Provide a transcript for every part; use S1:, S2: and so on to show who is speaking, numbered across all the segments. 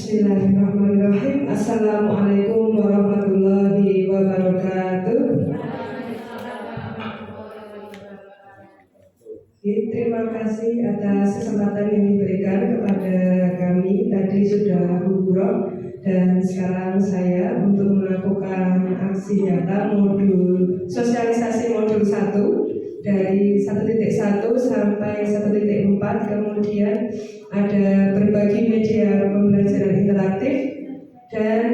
S1: Bismillahirrahmanirrahim. Assalamualaikum warahmatullahi wabarakatuh. Terima kasih atas kesempatan yang diberikan kepada kami. Tadi sudah gugur dan sekarang saya untuk melakukan aksi nyata modul sosialisasi modul 1 dari 1.1 sampai 1.4, kemudian ada berbagi media pembelajaran interaktif dan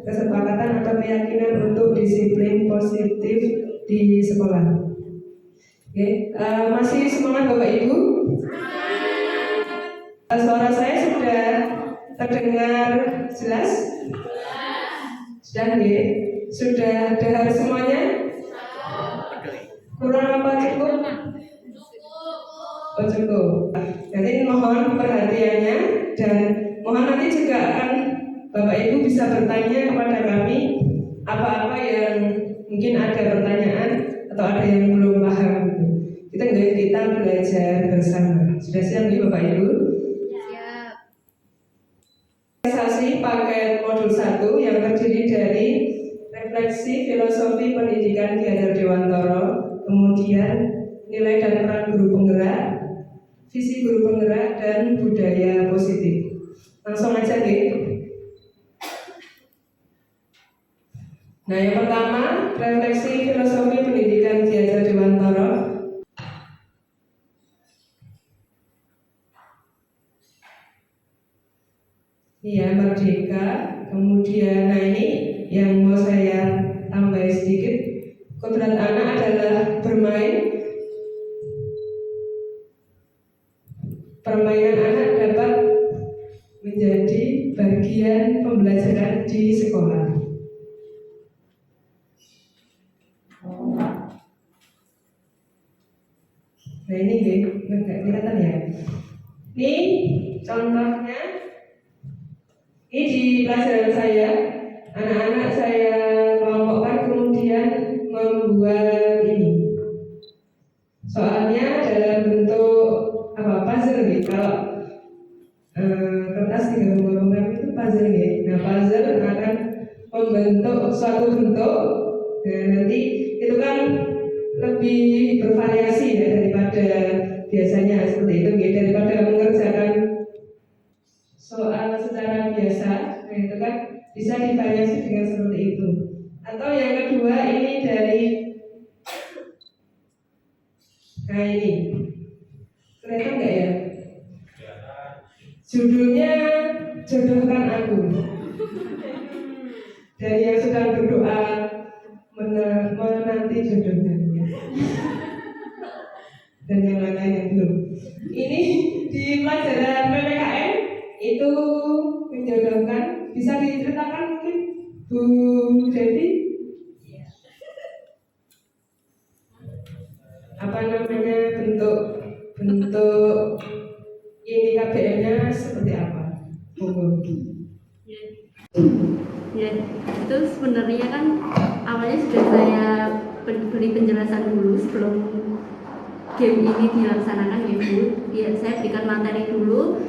S1: kesepakatan atau keyakinan untuk disiplin positif di sekolah. Oke, masih semangat Bapak Ibu? Suara saya sudah terdengar jelas? Sudah, ya? Sudah dengar semuanya? Kurang apa cukup? Oh, cukup. Jadi mohon perhatiannya dan mohon nanti juga akan Bapak Ibu bisa bertanya kepada kami apa-apa yang mungkin ada pertanyaan atau ada yang belum paham gitu. Kita belajar bersama. Sudah siap nih Bapak Ibu?
S2: Siap.
S1: Sosialisasi paket modul 1 yang terdiri dari refleksi filosofi pendidikan Ki Hajar Dewantara, kemudian nilai dan peran guru penggerak, visi guru penggerak, dan budaya positif. Langsung aja gitu. Nah, yang pertama, refleksi filosofi pendidikan Ki Hajar Dewantara. Iya, merdeka. Kemudian, nah ini yang mau saya tambah sedikit. Kodrat anak adalah bermain. Permainan anak dapat menjadi bagian pembelajaran di sekolah. Nah ini nggak kelihatan ya. Ini contohnya. Ini di pelajaran saya, anak-anak saya kelompokkan kemudian membuat ini. Soalnya dalam bentuk puzzle gitu. Kalau kertas 3,6 itu puzzle ya. Nah, puzzle akan membentuk suatu bentuk. Nah, nanti itu kan lebih bervariasi ya daripada biasanya seperti itu ya. Daripada mengerjakan soal secara biasa, nah itu kan bisa divariasi dengan seperti itu. Atau yang kedua ini dari, nah ini kelihatan nggak ya? Judulnya Jodohkan Aku. Dari yang sedang berdoa menanti jodohnya dan yang lain-lain yang belum. Ini di pelajaran PPKN itu menjodohkan. Bisa diceritakan mungkin Bu Devi? Apa namanya bentuk ini KBM-nya seperti apa?
S2: Ya, itu sebenarnya kan awalnya sudah saya beri penjelasan dulu sebelum game ini dilaksanakan ya Bu. Ya, saya berikan materi dulu,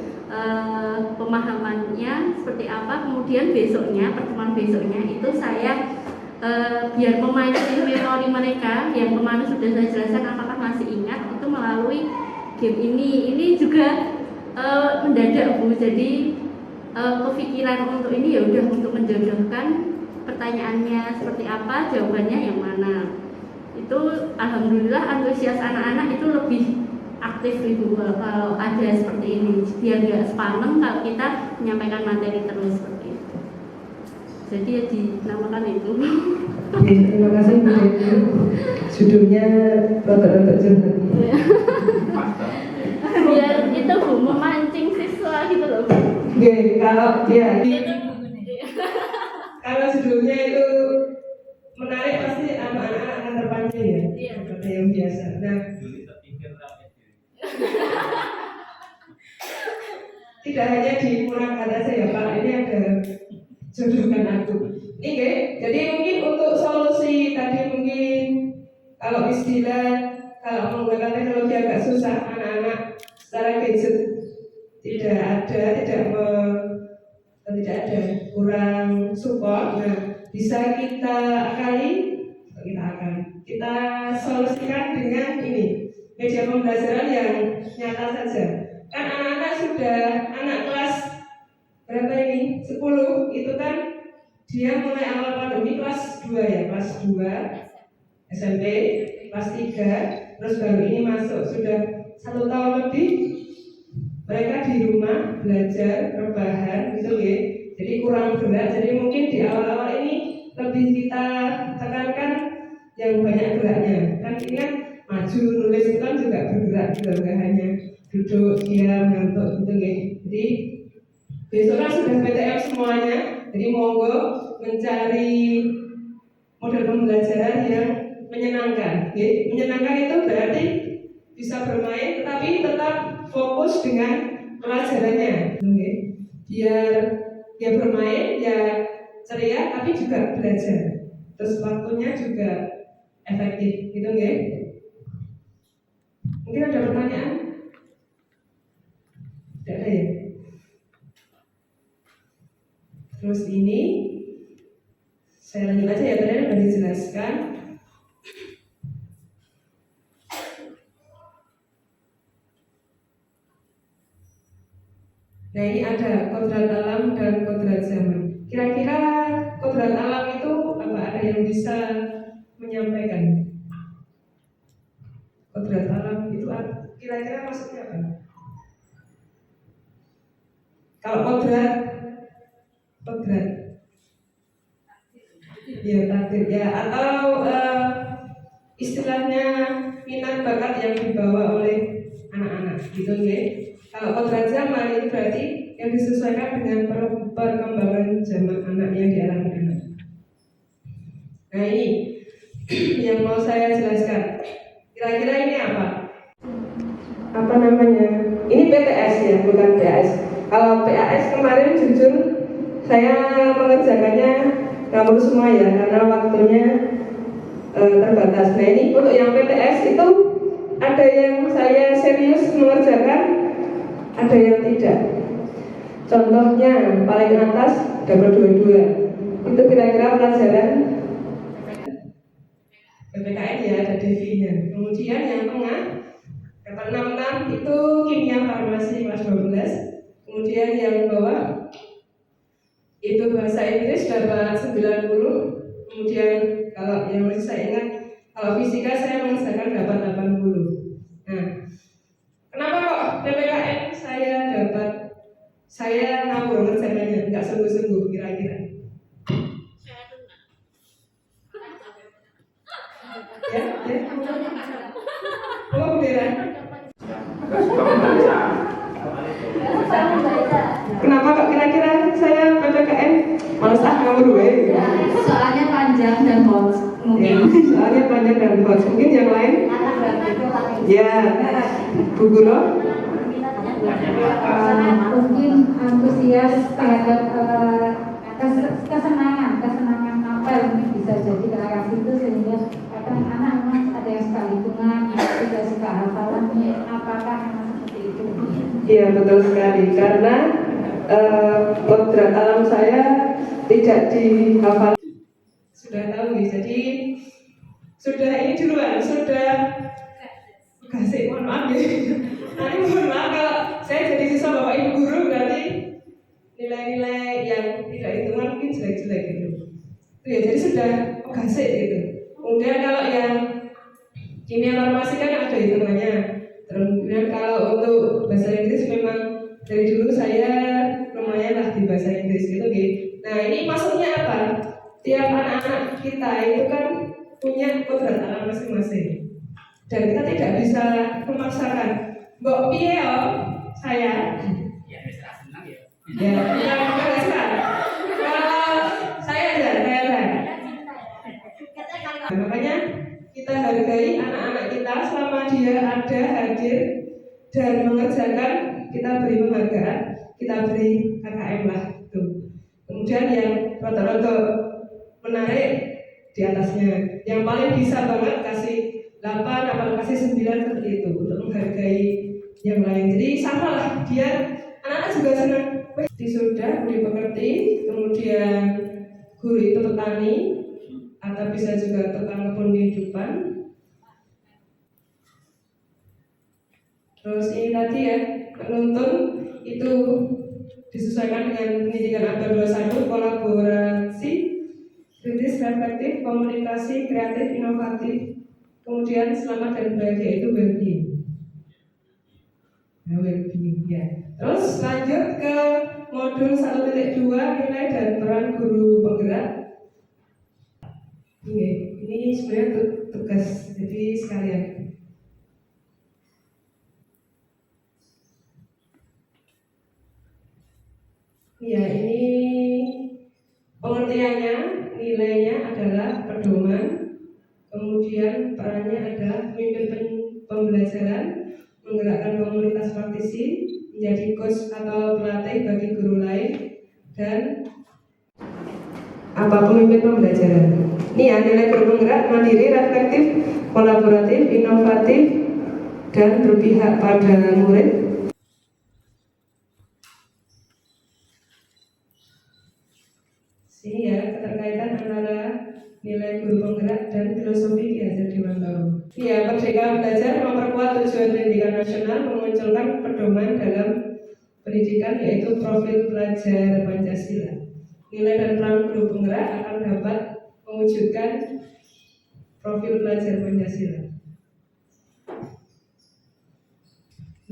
S2: pemahamannya seperti apa. Kemudian besoknya, pertemuan besoknya itu saya biar memancing memori mereka yang kemarin sudah saya jelaskan, apakah masih ingat, itu melalui game ini. Ini juga mendadak Bu, jadi kepikiran untuk ini ya udah untuk menjodohkan, pertanyaannya seperti apa, jawabannya yang mana. Itu alhamdulillah antusias anak-anak itu lebih aktif Ibu kalau ada seperti ini, biar nggak sepaneng kalau kita menyampaikan materi terus seperti itu. Jadi ya dinamakan itu.
S1: Oke, terima kasih Bu Devi. Judulnya Rotok-rotok curhat.
S2: Biar itu Bu memancing siswa gitu loh Bu.
S1: Oke, kalau ya kalau judulnya itu menarik pasti anak-anak akan terpancing ya.
S2: Iya.
S1: Seperti yang biasa. Nah, tidak hanya di Purwakarta saja Pak, ini ada Jodohkan Aku. Ini jadi mungkin untuk solusi tadi mungkin kalau istilah, kalau menggunakan teknologi agak susah, anak-anak secara gadget tidak ada support. Nah, bisa kita solusikan dengan ini media pembelajaran yang nyata saja. Kan anak-anak sudah anak kelas berapa ini? 10 itu kan dia mulai awal pandemi kelas 2 ya, kelas 2 SMP, kelas 3, terus baru ini masuk sudah 1 tahun lebih mereka di rumah belajar rebahan gitu ya. Jadi kurang berat. Jadi mungkin di awal-awal ini lebih kita tekankan yang banyak geraknya. Kan ini kan maju nulis itu kan juga bergerak gitu, nggak hanya duduk diam ngantuk gitu ya. Jadi besok kan sudah PTM semuanya. Jadi monggo mencari model pembelajaran yang menyenangkan. Ya. Menyenangkan itu berarti bisa bermain tetapi tetap fokus dengan pelajarannya. Ya. Biar dia bermain ya ceria tapi juga belajar. Terus waktunya juga efektif gitu ya. Mungkin ada pertanyaan? Tidak ada ya? Terus ini saya lanjut aja ya, tadi sudah dijelaskan. Nah ini ada kodrat alam dan kodrat zaman. Kira-kira kodrat alam itu apa? Ada yang bisa menyampaikan? Kodrat alam itu kira-kira maksudnya apa? Kalau kodrat ya takdir ya, atau istilahnya minat bakat yang dibawa oleh anak-anak gitu ya. Kalau kodrat zaman itu berarti yang disesuaikan dengan perkembangan zaman anak yang dialami anak. Nah ini yang mau saya jelaskan. Kira-kira ini apa? Apa namanya? Ini PTS ya, bukan PAS. Kalau PAS kemarin jujur saya mengerjakannya ngawur semua ya, karena waktunya terbatas. Nah ini untuk yang PTS itu ada yang saya serius mengerjakan, ada yang tidak. Contohnya paling atas double 22 itu kira-kira pelajaran PPKN ya, ada DV-nya. Kemudian yang tengah dapat 66 itu kimia farmasi kelas 12. Kemudian yang bawah itu bahasa Inggris dapat 90. Kemudian kalau yang masih saya ingat, kalau fisika saya mengerjakan dapat 80. Nah, kenapa kok PPKN saya ngawur ngerjakannya, nggak sungguh-sungguh kira-kira? Ya. Oh, bendera. Kenapa kok kira-kira saya PPKN malas ngawur we?
S2: Soalnya panjang dan hots mungkin.
S1: Ya, soalnya panjang dan hots. Mungkin yang lain? Ya, Bu Guru.
S3: Mungkin antusias terhadap kesenangan apel mungkin bisa jadi ke arah situ, sehingga kadang anak ada yang suka hitungan, tidak suka hafalannya. Apakah memang seperti itu?
S1: Iya betul sekali, karena kodrat alam saya tidak dihafal. Sudah tahu ya, jadi sudah ini duluan, sudah kasih, mohon maaf ya. Nanti mohon maaf kalau saya jadi siswa bapak ibu guru, berarti nilai-nilai yang tidak hitungan mungkin jelek-jelek gitu. Ya jadi sudah kasih gitu. Kemudian kalau yang kimia farmasi kan ada hitungannya. Kemudian kalau untuk bahasa Inggris memang dari dulu saya lumayan lah di bahasa Inggris gitu. Nah ini maksudnya apa? Tiap anak-anak kita itu kan punya kodrat alam masing-masing. Dan kita tidak bisa memaksakan. Mbok piye yo saya? Ya senang ya. Ya, enggak senang. Kalau saya aja. Makanya kita hargai anak-anak kita selama dia ada, hadir dan mengerjakan, kita beri penghargaan, kita beri KKM lah gitu. Kemudian yang rada-rada menarik di atasnya, yang paling bisa banget kasih 8 atau kasih 9 seperti itu untuk menghargai yang lain. Jadi sama lah, dia anak-anak juga senang. Sudah dimengerti, kemudian guru itu petani atau bisa juga tukang kebun kehidupan. Terus ini tadi ya, penuntun itu disesuaikan dengan pendidikan abad 21, kolaborasi, kritis, reflektif, komunikasi, kreatif, inovatif. Kemudian selamat dan bahagia itu well-being. Nah, well-being ya. Terus lanjut ke modul 1.2, nilai dan peran guru penggerak. Ini sebenarnya untuk tugas, jadi sekalian. Ya, ini pengertiannya, nilainya adalah pedoman, kemudian perannya adalah memimpin pembelajaran, menggerakkan komunitas praktisi, menjadi coach atau pelatih bagi guru lain, dan apa pemimpin pembelajaran. Ini ya, nilai guru penggerak: mandiri, reflektif, kolaboratif, inovatif, dan berpihak pada murid. Sini ya, keterkaitan antara nilai guru penggerak dan filosofi Ki Hajar Dewantara. Ya, Merdeka Belajar memperkuat tujuan pendidikan nasional, memunculkan pedoman dalam pendidikan yaitu profil pelajar Pancasila. Nilai dan peran guru penggerak akan dapat mewujudkan profil pelajar Pancasila.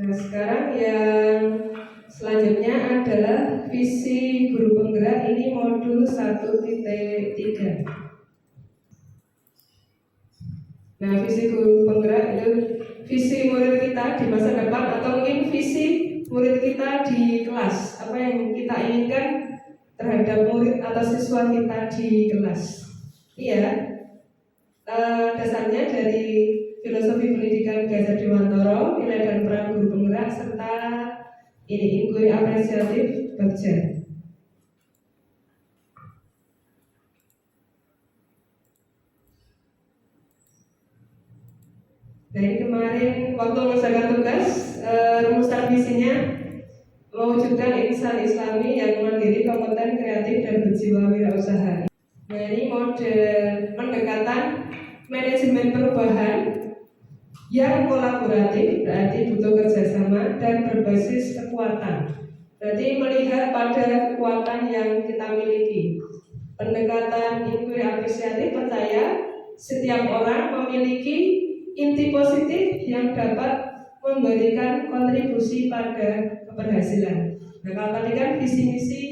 S1: Nah, sekarang yang selanjutnya adalah visi guru penggerak. Ini modul 1.3. Nah, visi guru penggerak itu visi murid kita di masa depan, atau mungkin visi murid kita di kelas. Apa yang kita inginkan terhadap murid atau siswa kita di kelas. Iya, dasarnya dari filosofi pendidikan Ki Hajar Dewantara, nilai dan peran guru penggerak, serta ini inquiry apresiatif Bagja. Nah, ini kemarin waktu mengerjakan tugas, rumusan visinya mewujudkan insan Islami yang mandiri, kompeten, kreatif, dan berjiwa wirausaha. Nah, ini model pendekatan manajemen perubahan yang kolaboratif, berarti butuh kerjasama dan berbasis kekuatan. Berarti melihat pada kekuatan yang kita miliki. Pendekatan inquiry apresiatif percaya setiap orang memiliki inti positif yang dapat memberikan kontribusi pada keberhasilan. Nah, kalau tadi kan visi misi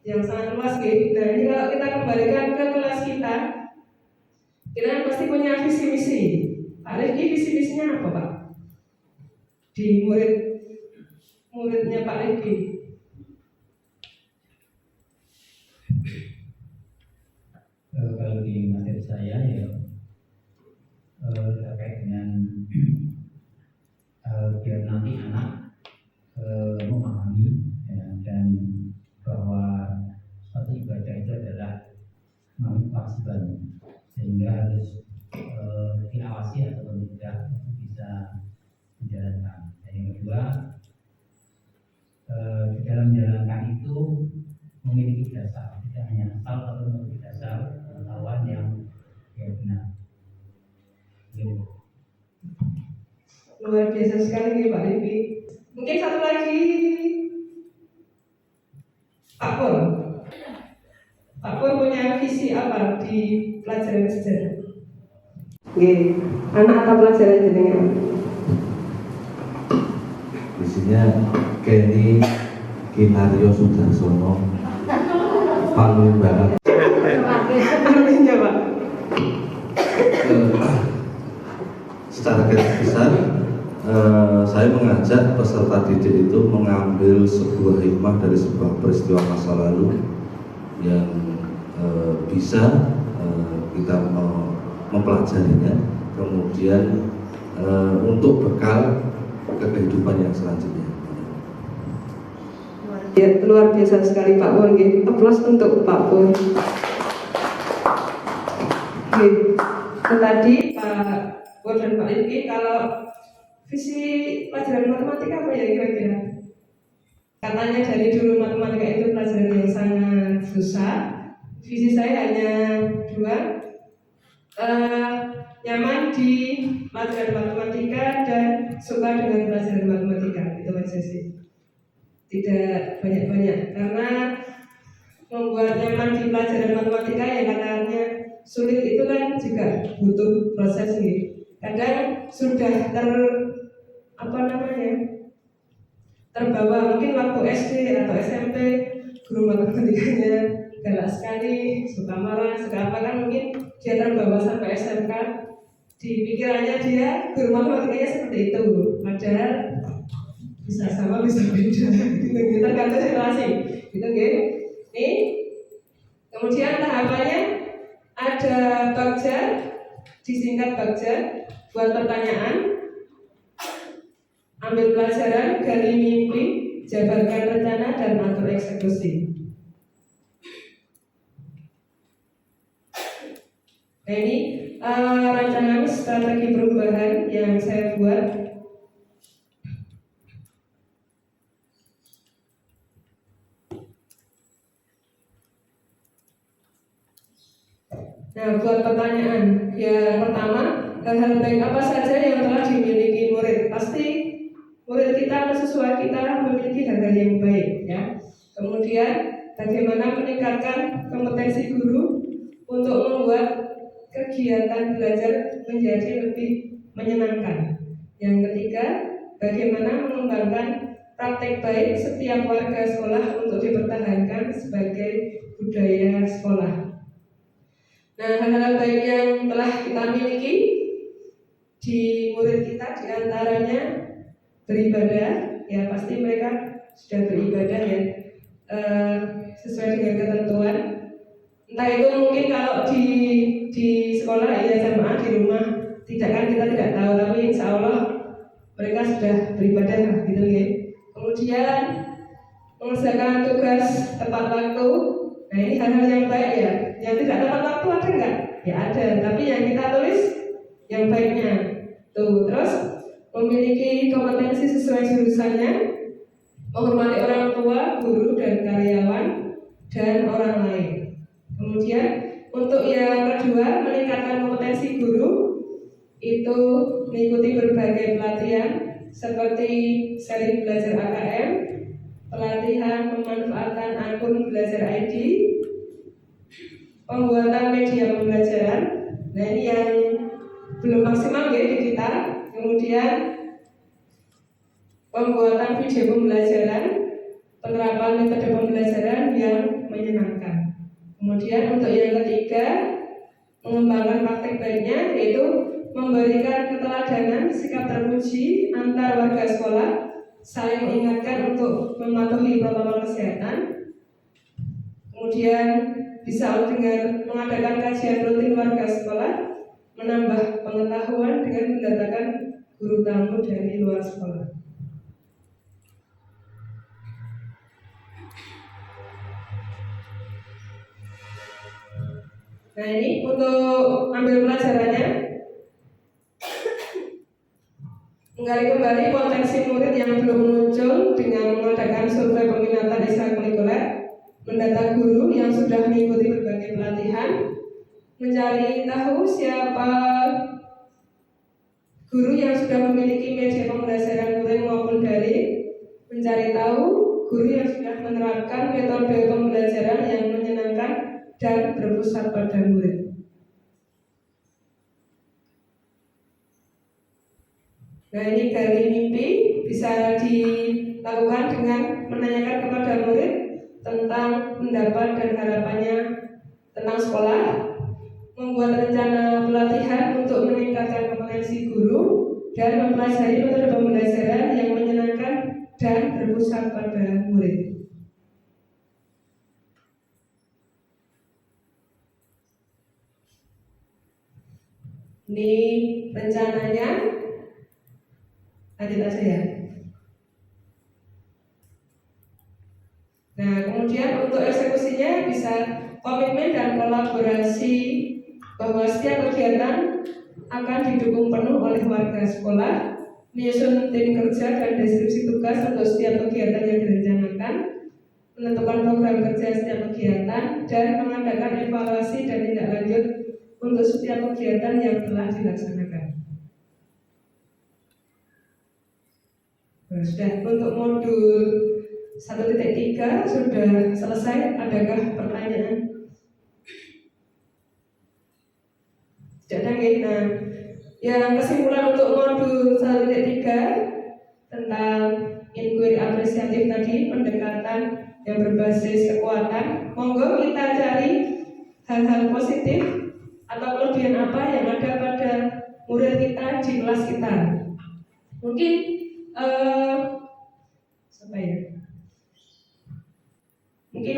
S1: yang sangat luas gitu. Nah, ini kalau kita kembalikan ke kelas kita kan pasti punya visi misi. Pak Rifki visi misinya apa, Pak? Di muridnya Pak Rifki.
S4: Kalau di materi saya ya terkait dengan biar nanti anak memahami ya, dan bahwa suatu ibadah itu adalah kewajiban, sehingga harus diawasi atau tidak untuk bisa menjalankan. Dan yang kedua, di dalam menjalankan itu memiliki dasar, tidak hanya asal tapi memiliki dasar pengetahuan yang benar.
S1: Luar biasa sekali nih Pak Rifki. Mungkin satu lagi, Pak Pur. Pak Pur punya visi apa di pelajaran sejarah? Oke, anak apa pelajaran jenengan?
S5: Visinya Kenny Kinaryo Sudarsono Paling banget.
S1: Artinya Pak?
S5: Secara garis besar, saya mengajak peserta didik itu mengambil sebuah hikmah dari sebuah peristiwa masa lalu yang bisa kita mempelajarinya, kemudian untuk bekal ke kehidupan yang selanjutnya.
S1: Ya, luar biasa sekali Pak Pur. Aplaus untuk Pak Pur. Tadi Pak Pur dan Pak Rifki, kalau visi pelajaran matematika apa ya kira-kira? Katanya dari dulu matematika itu pelajaran yang sangat susah, visi saya hanya dua, nyaman di pelajaran matematika dan suka dengan pelajaran matematika. Itu aja sih, tidak banyak-banyak, karena membuat nyaman di pelajaran matematika yang katanya sulit itu kan juga butuh proses nih. Kadang sudah terbawa, mungkin waktu SD atau SMP guru matematikanya galak sekali, suka marah, suka apa, kan mungkin dia terbawa sampai SMK, di pikirannya dia guru matematikanya seperti itu, padahal bisa sama bisa beda, gitu, tergantung situasi, gitu kan. Nih, kemudian tahapannya ada bagja, disingkat bagja, buat pertanyaan, ambil pelajaran, gali mimpi, jabarkan rencana, dan atur eksekusi. Nah ini rancangan strategi perubahan yang saya buat. Nah, buat pertanyaan yang pertama, hal-hal baik apa saja yang telah dimiliki murid? Pasti murid kita atau siswa kita memiliki hal-hal yang baik, ya. Kemudian bagaimana meningkatkan kompetensi guru untuk membuat kegiatan belajar menjadi lebih menyenangkan. Yang ketiga, bagaimana mengembangkan praktek baik setiap warga sekolah untuk dipertahankan sebagai budaya sekolah. Nah, hal-hal baik yang telah kita miliki di murid kita diantaranya beribadah, ya pasti mereka sudah beribadah ya, sesuai dengan ketentuan. Entah itu mungkin kalau di sekolah ya jamaah, di rumah tidak, kan kita tidak tahu, tapi insya Allah mereka sudah beribadah gitu ya. Kemudian mengerjakan tugas tepat waktu. Nah ini hal-hal yang baik ya. Yang tidak tepat waktu ada enggak? Ya ada, tapi yang kita tulis yang baiknya tuh. Terus memiliki kompetensi sesuai jurusannya, menghormati orang tua, guru dan karyawan dan orang lain. Kemudian untuk yang kedua, meningkatkan kompetensi guru itu mengikuti berbagai pelatihan seperti seri belajar AKM, pelatihan pemanfaatan akun belajar ID, pembuatan media pembelajaran. Nah ini yang belum maksimal ya di kita. Kemudian pembuatan video pembelajaran, penerapan metode pembelajaran yang menyenangkan. Kemudian untuk yang ketiga, mengembangkan praktek baiknya, yaitu memberikan keteladanan sikap terpuji antar warga sekolah, saling mengingatkan untuk mematuhi protokol kesehatan. Kemudian bisa dengan mengadakan kajian rutin warga sekolah, menambah pengetahuan dengan mendatangkan guru tamu dari luar sekolah. Nah ini untuk ambil pelajarannya, menggali kembali potensi murid yang belum muncul dengan mengadakan survei peminatan ekstrakurikuler, mendata guru yang sudah mengikuti berbagai pelatihan, mencari tahu siapa guru yang sudah memiliki media pembelajaran luring maupun daring, mencari tahu guru yang sudah menerapkan metode pembelajaran yang menyenangkan dan berpusat pada murid. Nah ini gali mimpi bisa dilakukan dengan menanyakan kepada murid tentang pendapat dan harapannya tentang sekolah, membuat rencana pelatihan untuk meningkatkan kompetensi guru, dan mempelajari metode pembelajaran yang menyenangkan dan berpusat pada murid. Ini rencananya, lanjut aja ya. Nah kemudian untuk eksekusinya bisa komitmen dan kolaborasi bahwa setiap kegiatan akan didukung penuh oleh warga sekolah, menyusun tim kerja dan deskripsi tugas untuk setiap kegiatan yang direncanakan, menentukan program kerja setiap kegiatan, dan mengadakan evaluasi dan tindak lanjut untuk setiap kegiatan yang telah dilaksanakan. Nah, sudah untuk modul 1.3 sudah selesai. Adakah pertanyaan? Tidak ada. Nah, yang kesimpulan untuk modul 1.3 tentang inquiry apresiatif tadi, pendekatan yang berbasis kekuatan. Monggo kita cari hal-hal positif atau kelebihan apa yang ada pada murid kita di kelas kita. Mungkin apa ya? Mungkin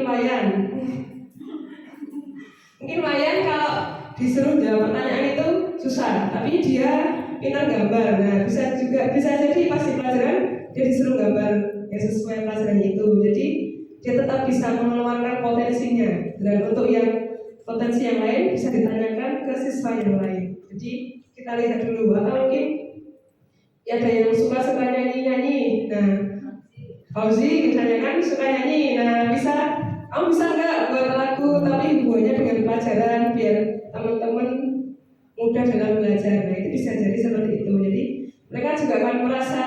S1: Wayan kalau disuruh jawab pertanyaan itu susah, tapi dia pintar gambar. Nah, bisa jadi pas di pelajaran dia disuruh gambar yang sesuai pelajaran itu. Jadi dia tetap bisa mengeluarkan potensinya. Dan untuk yang potensi yang lain bisa ditanyakan ke siswa yang lain. Jadi kita lihat dulu. Atau mungkin ada yang suka nyanyi. Nah, Fauzi misalnya kan suka nyanyi. Nah, kamu bisa nggak buat lagu tapi hubungannya dengan pelajaran biar teman-teman mudah dalam belajar. Nah, itu bisa jadi seperti itu. Jadi mereka juga akan merasa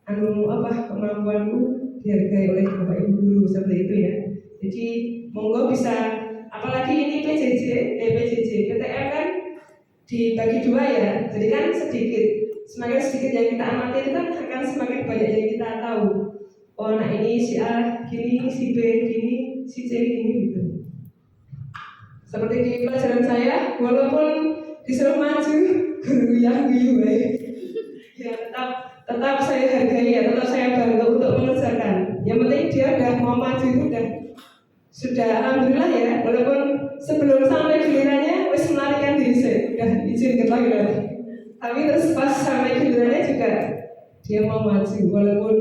S1: kemampuanku dihargai oleh Bapak Ibu guru, seperti itu ya. Jadi monggo bisa, apalagi ini PJJ, PTM kan dibagi dua ya. Jadi kan semakin sedikit yang kita amati itu kan akan semakin banyak yang kita tahu. Oh, anak ini si A gini, si B gini, si C gini gitu. Seperti di pelajaran saya, walaupun disuruh maju, guru yang guyu ya tetap saya hargai ya, tetap saya bantu untuk mengerjakan. Yang penting dia udah mau maju itu sudah alhamdulillah ya, walaupun sebelum sampai gilirannya wis melarikan diri saya, udah izin ke toilet. Tapi terus pas sampai gilirannya juga dia mau maju, walaupun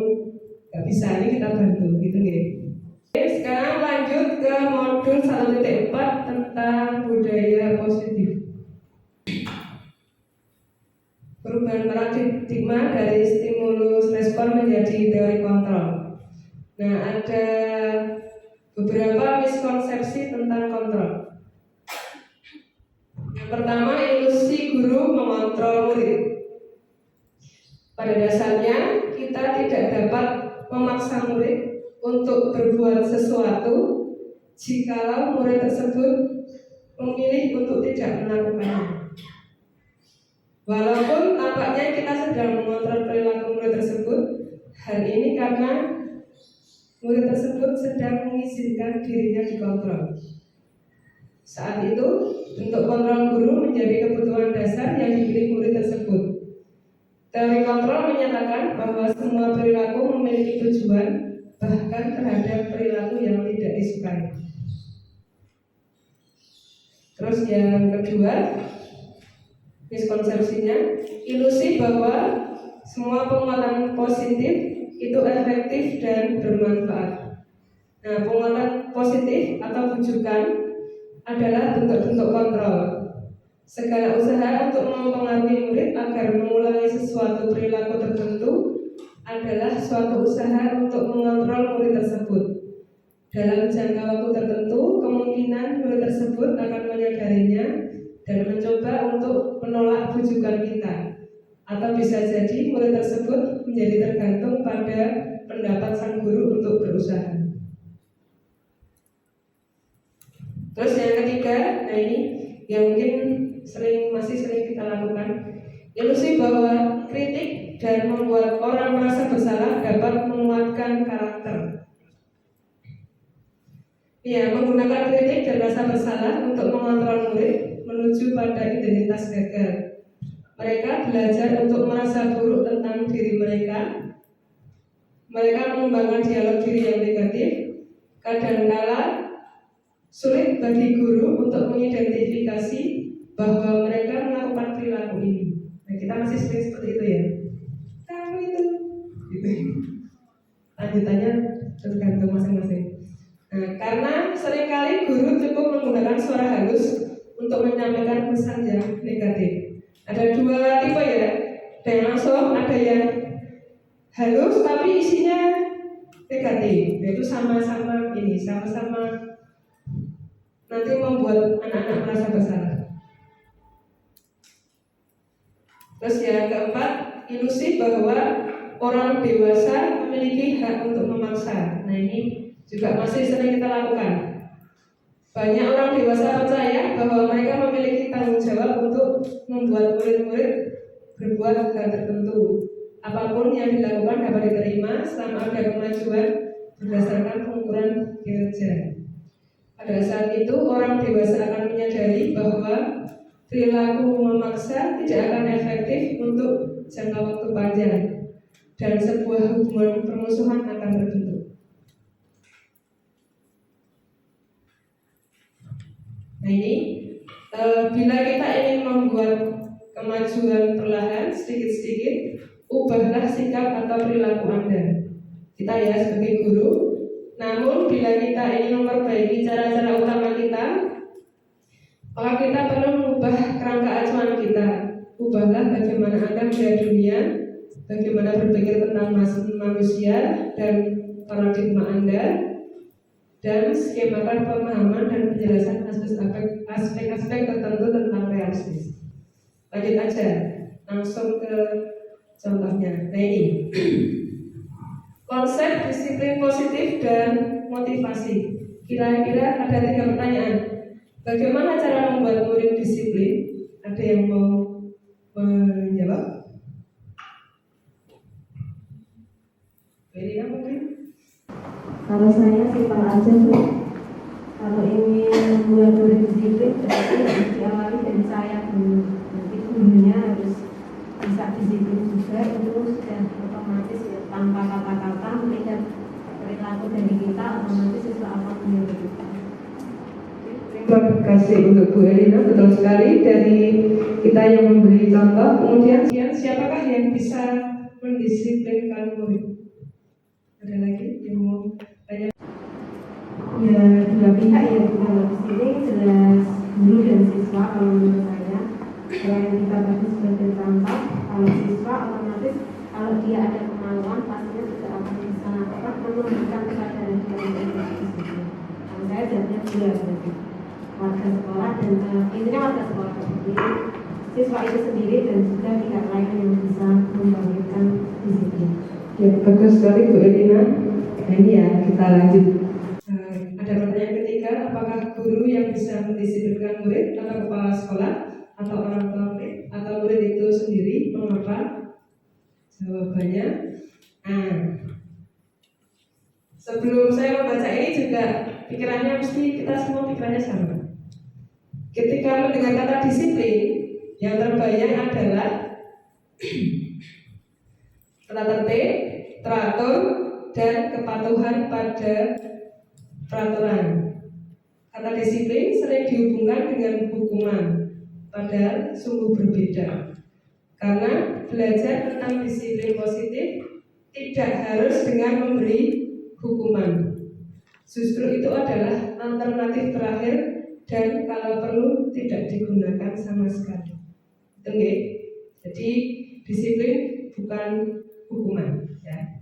S1: nggak bisa, ini kita bantu gitu ya. Sekarang lanjut ke modul 1.4 tentang budaya positif. Perubahan paradigma dari stimulus respon menjadi teori kontrol. Nah, ada beberapa miskonsepsi tentang kontrol. Yang pertama, ilusi guru mengontrol murid. Pada dasarnya, kita tidak dapat memaksa murid untuk berbuat sesuatu jikalau murid tersebut memilih untuk tidak melakukannya. Walaupun tampaknya kita sedang mengontrol perilaku murid tersebut, hal ini karena murid tersebut sedang mengizinkan dirinya dikontrol. Saat itu, bentuk kontrol guru menjadi kebutuhan dasar yang dimiliki murid tersebut. Teori kontrol menyatakan bahwa semua perilaku memiliki tujuan, bahkan terhadap perilaku yang tidak disukai. Terus yang kedua, miskonsepsinya, ilusi bahwa semua penguatan positif itu efektif dan bermanfaat. Nah, penguatan positif atau bujukan adalah bentuk-bentuk kontrol. Segala usaha untuk mempengaruhi murid agar mengulangi sesuatu perilaku tertentu adalah suatu usaha untuk mengontrol murid tersebut. Dalam jangka waktu tertentu, kemungkinan murid tersebut akan menyadarinya dan mencoba untuk menolak bujukan kita. Atau bisa jadi murid tersebut menjadi tergantung pada pendapat sang guru untuk berusaha. Terus yang ketiga, nah ini yang mungkin masih sering kita lakukan, ilusi bahwa kritik dan membuat orang merasa bersalah dapat menguatkan karakter. Ya, menggunakan kritik dan rasa bersalah untuk mengontrol murid menuju pada identitas gagal. Mereka belajar untuk merasa buruk tentang diri mereka. Mereka mengembangkan dialog diri yang negatif. Kadangkala sulit bagi guru untuk mengidentifikasi bahwa mereka melakukan perilaku ini. Nah, kita masih sering seperti itu ya. Kamu itu, gitu. Lanjutannya tergantung masing-masing. Nah, karena seringkali guru cukup menggunakan suara halus untuk menyampaikan pesan yang negatif. Ada dua tipe ya. Ada yang langsung, ada yang halus tapi isinya negatif, yaitu sama-sama nanti membuat anak-anak merasa bersalah. Terus yang keempat, ilusi bahwa orang dewasa memiliki hak untuk memaksa. Nah, ini juga masih sering kita lakukan. Banyak orang dewasa percaya bahwa mereka memiliki tanggung jawab untuk membuat murid-murid berbuat hal tertentu. Apapun yang dilakukan dapat diterima selama ada kemajuan berdasarkan pengukuran kinerja. Pada saat itu orang dewasa akan menyadari bahwa perilaku memaksa tidak akan efektif untuk jangka waktu panjang dan sebuah hubungan permusuhan akan terbentuk. Nah ini, bila kita ingin membuat kemajuan perlahan sedikit-sedikit, ubahlah sikap atau perilaku Anda. Kita ya sebagai guru. Namun bila kita ingin memperbaiki cara-cara utama kita, maka kita perlu mengubah kerangka acuan kita. Ubahlah bagaimana Anda melihat dunia, bagaimana berpikir tentang manusia dan paradigma Anda, dan skemakan pemahaman dan penjelasan aspek-aspek tertentu tentang realistis. Lanjut aja, langsung ke contohnya. Nah ini konsep disiplin positif dan motivasi. Kira-kira ada 3 pertanyaan. Bagaimana cara membuat murid disiplin? Ada yang mau menjawab? Ini mungkin?
S6: Kalau saya simpel aja tuh, kalau ingin membuat murid disiplin berarti harus diawali dari saya dulu. Nanti gurunya harus bisa disiplin juga, itu sudah otomatis ya, tanpa kata-kata melihat perilaku dari kita otomatis siswa akan menjadi kita.
S1: Terima kasih untuk Bu Elina, betul sekali dari kita yang memberi contoh. Kemudian siapakah yang bisa mendisiplinkan murid? Ada lagi yang mau tanya?
S6: Ya, dua pihak ya, kalau di sini jelas guru dan siswa. Kalau menurut saya, selain kita tadi sebagai contoh, kalau siswa otomatis kalau dia ada kemauan pastinya juga akan bisa menunjukkan kesadaran dia untuk berdisiplin. Kalau saya jadinya dua berarti warga sekolah dan intinya warga sekolah sendiri, siswa itu sendiri dan juga pihak lain yang bisa membangkitkan disiplin.
S1: Ya, bagus sekali Bu Elina. Nah ini ya, kita lanjut. Ada pertanyaan ketiga, apakah guru yang bisa mendisiplinkan murid atau kepala sekolah atau orang tua murid atau murid itu sendiri? Mengapa? Jawabannya, sebelum saya membaca ini juga pikirannya mesti kita semua pikirannya sama. Ketika mendengar kata disiplin, yang terbayang adalah tata tertib, teratur, dan kepatuhan pada peraturan. Kata disiplin sering dihubungkan dengan hukuman, padahal sungguh berbeda. Karena belajar tentang disiplin positif tidak harus dengan memberi hukuman. Justru itu adalah alternatif terakhir dan kalau perlu tidak digunakan sama sekali. Oke? Jadi disiplin bukan hukuman, ya.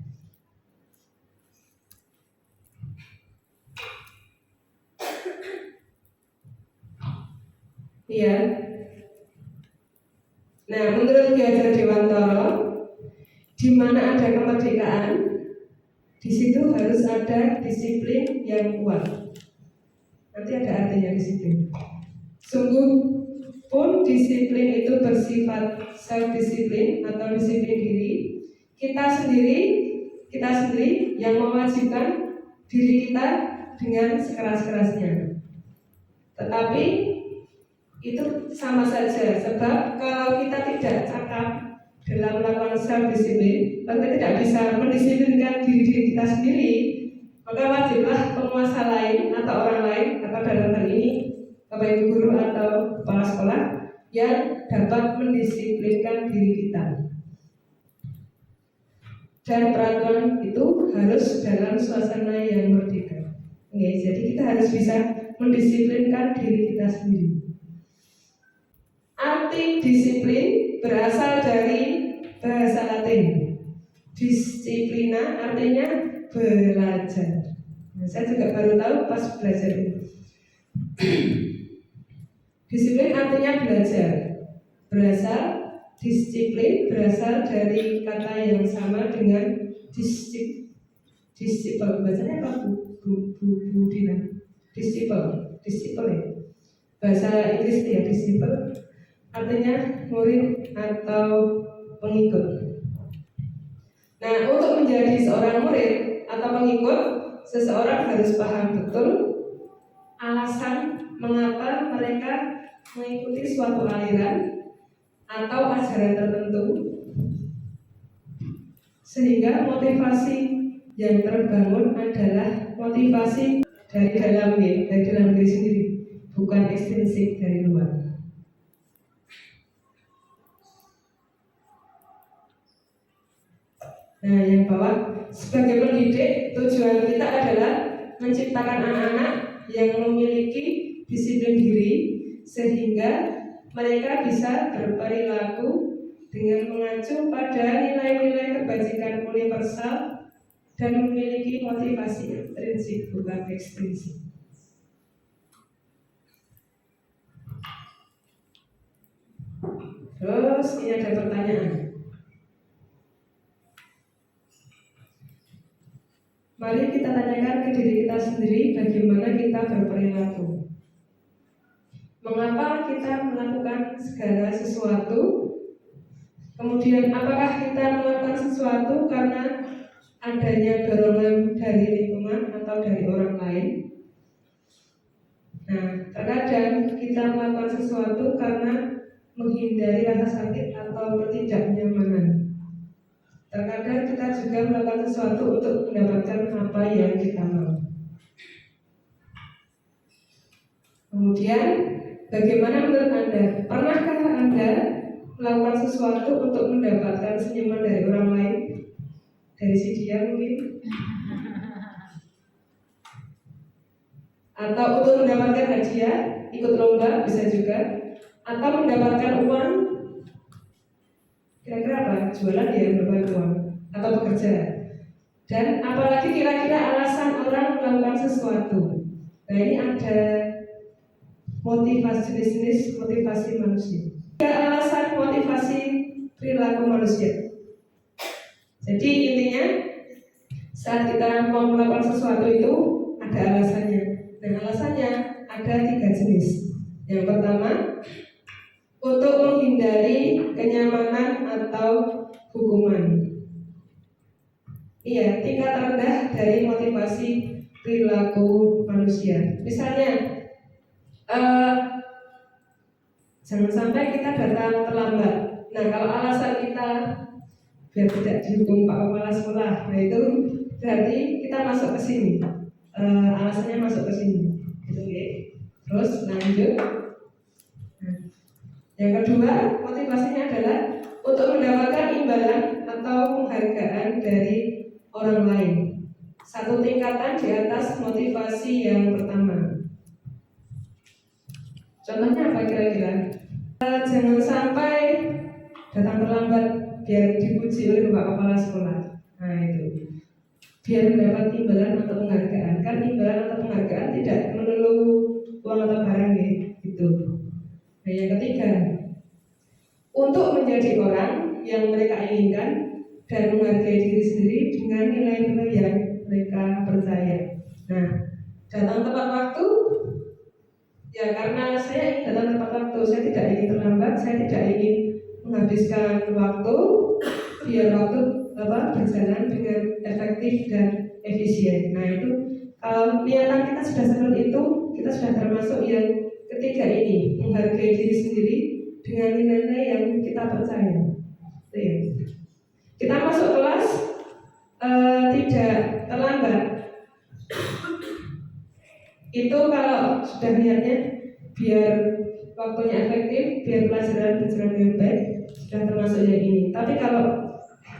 S1: Iya. Nah, menurut Ki Hajar Dewantara, di mana ada kemerdekaan, di situ harus ada disiplin yang kuat. Nanti ada artinya disiplin. Sungguh pun disiplin itu bersifat self-disiplin atau disiplin diri. Kita sendiri yang mewajibkan diri kita dengan sekeras-kerasnya. Tetapi itu sama saja, sebab kalau kita tidak cakap dalam melakukan self-disiplin, kita tidak bisa mendisiplinkan diri kita sendiri, maka wajiblah penguasa lain atau orang lain, atau dalam hal ini Bapak Ibu guru atau kepala sekolah yang dapat mendisiplinkan diri kita. Dan peraturan itu harus dalam suasana yang merdeka. Oke, jadi kita harus bisa mendisiplinkan diri kita sendiri. Arti disiplin berasal dari bahasa Latin. Disiplina artinya belajar. Nah, saya juga baru tahu pas belajar ini. Disiplin artinya belajar. Berasal disiplin berasal dari kata yang sama dengan disiplin. Bacanya apa Bu Dina? Disiplin ya. Bahasa Inggris ya, disiplin artinya murid atau pengikut. Nah, untuk menjadi seorang murid atau pengikut, seseorang harus paham betul alasan mengapa mereka mengikuti suatu aliran atau ajaran tertentu, sehingga motivasi yang terbangun adalah motivasi dari dalam diri sendiri, bukan ekstrinsik dari luar. Nah, yang bawah, sebagai pendidik, tujuan kita adalah menciptakan anak-anak yang memiliki disiplin diri sehingga mereka bisa berperilaku dengan mengacu pada nilai-nilai kebajikan universal dan memiliki motivasi intrinsik bukan ekstrinsik. Terus ini ada pertanyaan. Mari kita tanyakan ke diri kita sendiri bagaimana kita berperilaku. Mengapa kita melakukan segala sesuatu? Kemudian apakah kita melakukan sesuatu karena adanya dorongan dari lingkungan atau dari orang lain? Nah, terkadang kita melakukan sesuatu karena menghindari rasa sakit atau ketidaknyamanan. Terkadang kita juga melakukan sesuatu untuk mendapatkan apa yang kita mau. Kemudian, bagaimana menurut Anda? Pernahkah Anda melakukan sesuatu untuk mendapatkan senyuman dari orang lain? Dari si dia mungkin? Atau untuk mendapatkan hadiah, ikut lomba bisa juga. Atau mendapatkan uang, kira-kira apa? Jualan ya, mendapatkan uang. Atau bekerja. Dan apalagi kira-kira alasan orang melakukan sesuatu. Nah, ini ada motivasi bisnis, motivasi manusia. Ada alasan motivasi perilaku manusia. Jadi intinya saat kita mau melakukan sesuatu itu ada alasannya. Dan alasannya ada 3 jenis. Yang pertama, untuk menghindari kenyamanan atau hukuman. Iya, tingkat rendah dari motivasi perilaku manusia. Misalnya, jangan sampai kita datang terlambat. Nah, kalau alasan kita biar tidak dihukum Pak Kepala Sekolah, nah itu berarti kita masuk ke sini. Alasannya masuk ke sini. Gitu, ya. Terus lanjut. Nah, yang kedua, motivasinya adalah untuk mendapatkan imbalan atau penghargaan dari orang lain. Satu tingkatan di atas motivasi yang pertama. Contohnya apa kira-kira? Jangan sampai datang terlambat biar dipuji oleh Bapak Kepala Sekolah. Nah itu, biar mendapat imbalan atau penghargaan. Kan imbalan atau penghargaan tidak melulu uang atau barang ya, gitu. Nah yang ketiga, untuk menjadi orang yang mereka inginkan dan menghargai diri sendiri dengan nilai-nilai yang mereka percaya. Nah, datang tepat waktu. Ya karena saya ingin datang tepat waktu, saya tidak ingin terlambat, saya tidak ingin menghabiskan waktu biar waktu berjalan dengan efektif dan efisien. Nah itu kalau niatan kita sudah seperti itu, kita sudah termasuk yang ketiga ini, menghargai diri sendiri dengan nilai-nilai yang kita percaya. Ya. Kita masuk kelas tidak terlambat. Itu kalau sudah niatnya biar waktunya efektif, biar pelajaran berjalan dengan baik, sudah termasuk yang ini. Tapi kalau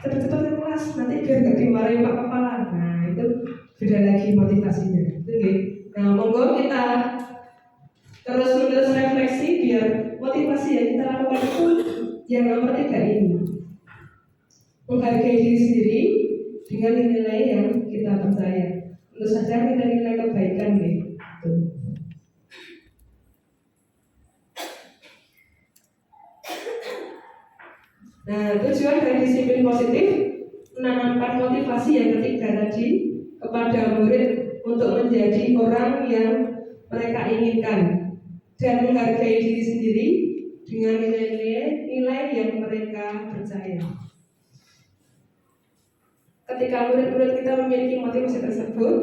S1: cepat-cepat ke kelas, nanti biar nggak dimarahin Pak Kepala. Nah itu beda lagi motivasinya. Oke. Nah monggo kita terus-menerus refleksi biar motivasi yang kita lakukan itu yang nomor 3 ini. Menghargai diri sendiri dengan nilai yang kita percaya. Tentu saja nilai-nilai kebaikan gitu. Nah, tujuan dari disiplin positif menanamkan motivasi yang ketiga tadi kepada murid untuk menjadi orang yang mereka inginkan dan menghargai diri sendiri dengan nilai-nilai yang mereka percaya. Ketika murid-murid kita memiliki motivasi tersebut,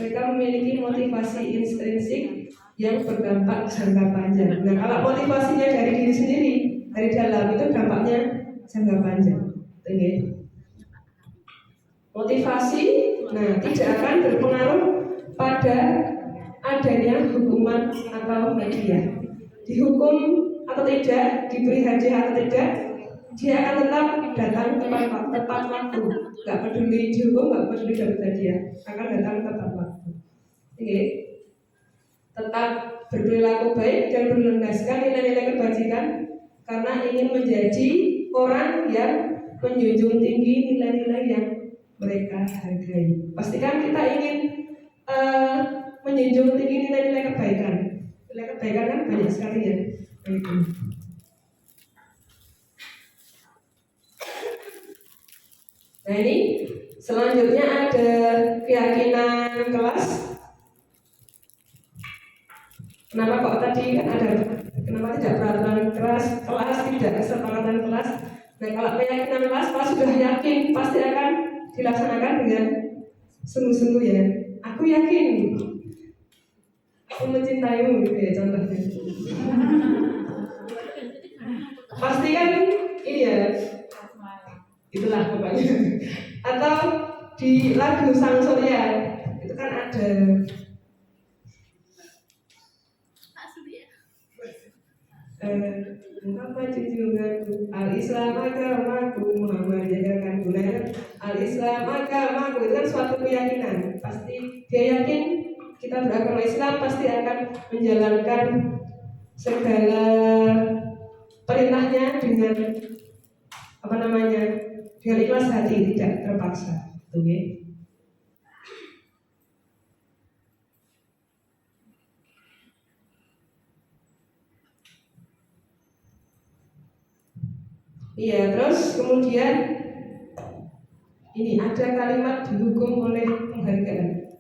S1: mereka memiliki motivasi intrinsik yang berdampak jangka panjang. Nah, kalau motivasinya dari diri sendiri, dari dalam, itu dampaknya jangka panjang. Motivasi, nah, tidak akan berpengaruh pada adanya hukuman atau hadiah. Dihukum atau tidak, diberi hadiah atau tidak, dia akan tetap datang tepat waktu. Gak peduli dihukum, gak peduli dapat hadiah, akan datang tepat waktu. Tetap berperilaku baik dan berlandaskan nilai-nilai kebajikan karena ingin menjadi orang yang menjunjung tinggi nilai-nilai yang mereka hargai. Pastikan kita ingin menjunjung tinggi nilai-nilai kebaikan. Nilai kebaikan kan banyak sekali ya. Nah, ini selanjutnya ada keyakinan kelas. Kenapa kok tadi kan ada, kenapa tidak peraturan kelas, tidak kesepakatan kelas? Nah, kalau keyakinan kelas sudah yakin pasti akan dilaksanakan dengan sungguh-sungguh ya. Aku yakin, aku mencintaimu gitu ya contohnya. Pasti kan ini ya, itulah pokoknya. Atau di lagu Sang Surya itu kan ada apa junjunganku, al-Islam agamaku, Muhammadiyah kan guna. Al-Islam agamaku itu kan suatu keyakinan. Pasti dia yakin kita beragama Islam pasti akan menjalankan segala perintahnya dengan dengan ikhlas hati, tidak terpaksa. Oke. Iya, terus kemudian ini ada kalimat dihukum oleh penghargaan.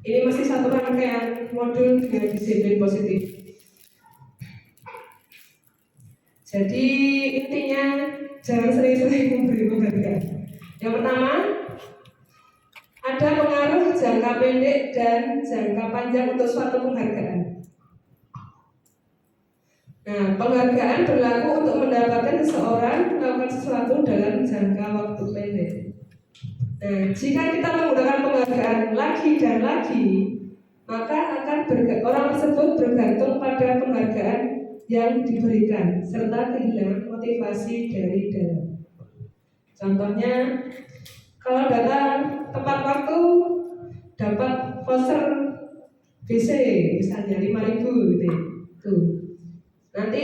S1: Ini masih satu rangkaian modul dengan disiplin positif. Jadi intinya jangan sering-sering memberi penghargaan. Yang pertama, ada pengaruh jangka pendek dan jangka panjang untuk suatu penghargaan. Nah, penghargaan berlaku untuk mendapatkan seseorang melakukan sesuatu dalam jangka waktu pendek. Nah, jika kita menggunakan penghargaan lagi dan lagi, maka orang tersebut bergantung pada penghargaan yang diberikan serta kehilangan motivasi dari dalam. Contohnya, kalau datang tepat waktu dapat voucher BC misalnya 5.000 gitu. Tuh. Nanti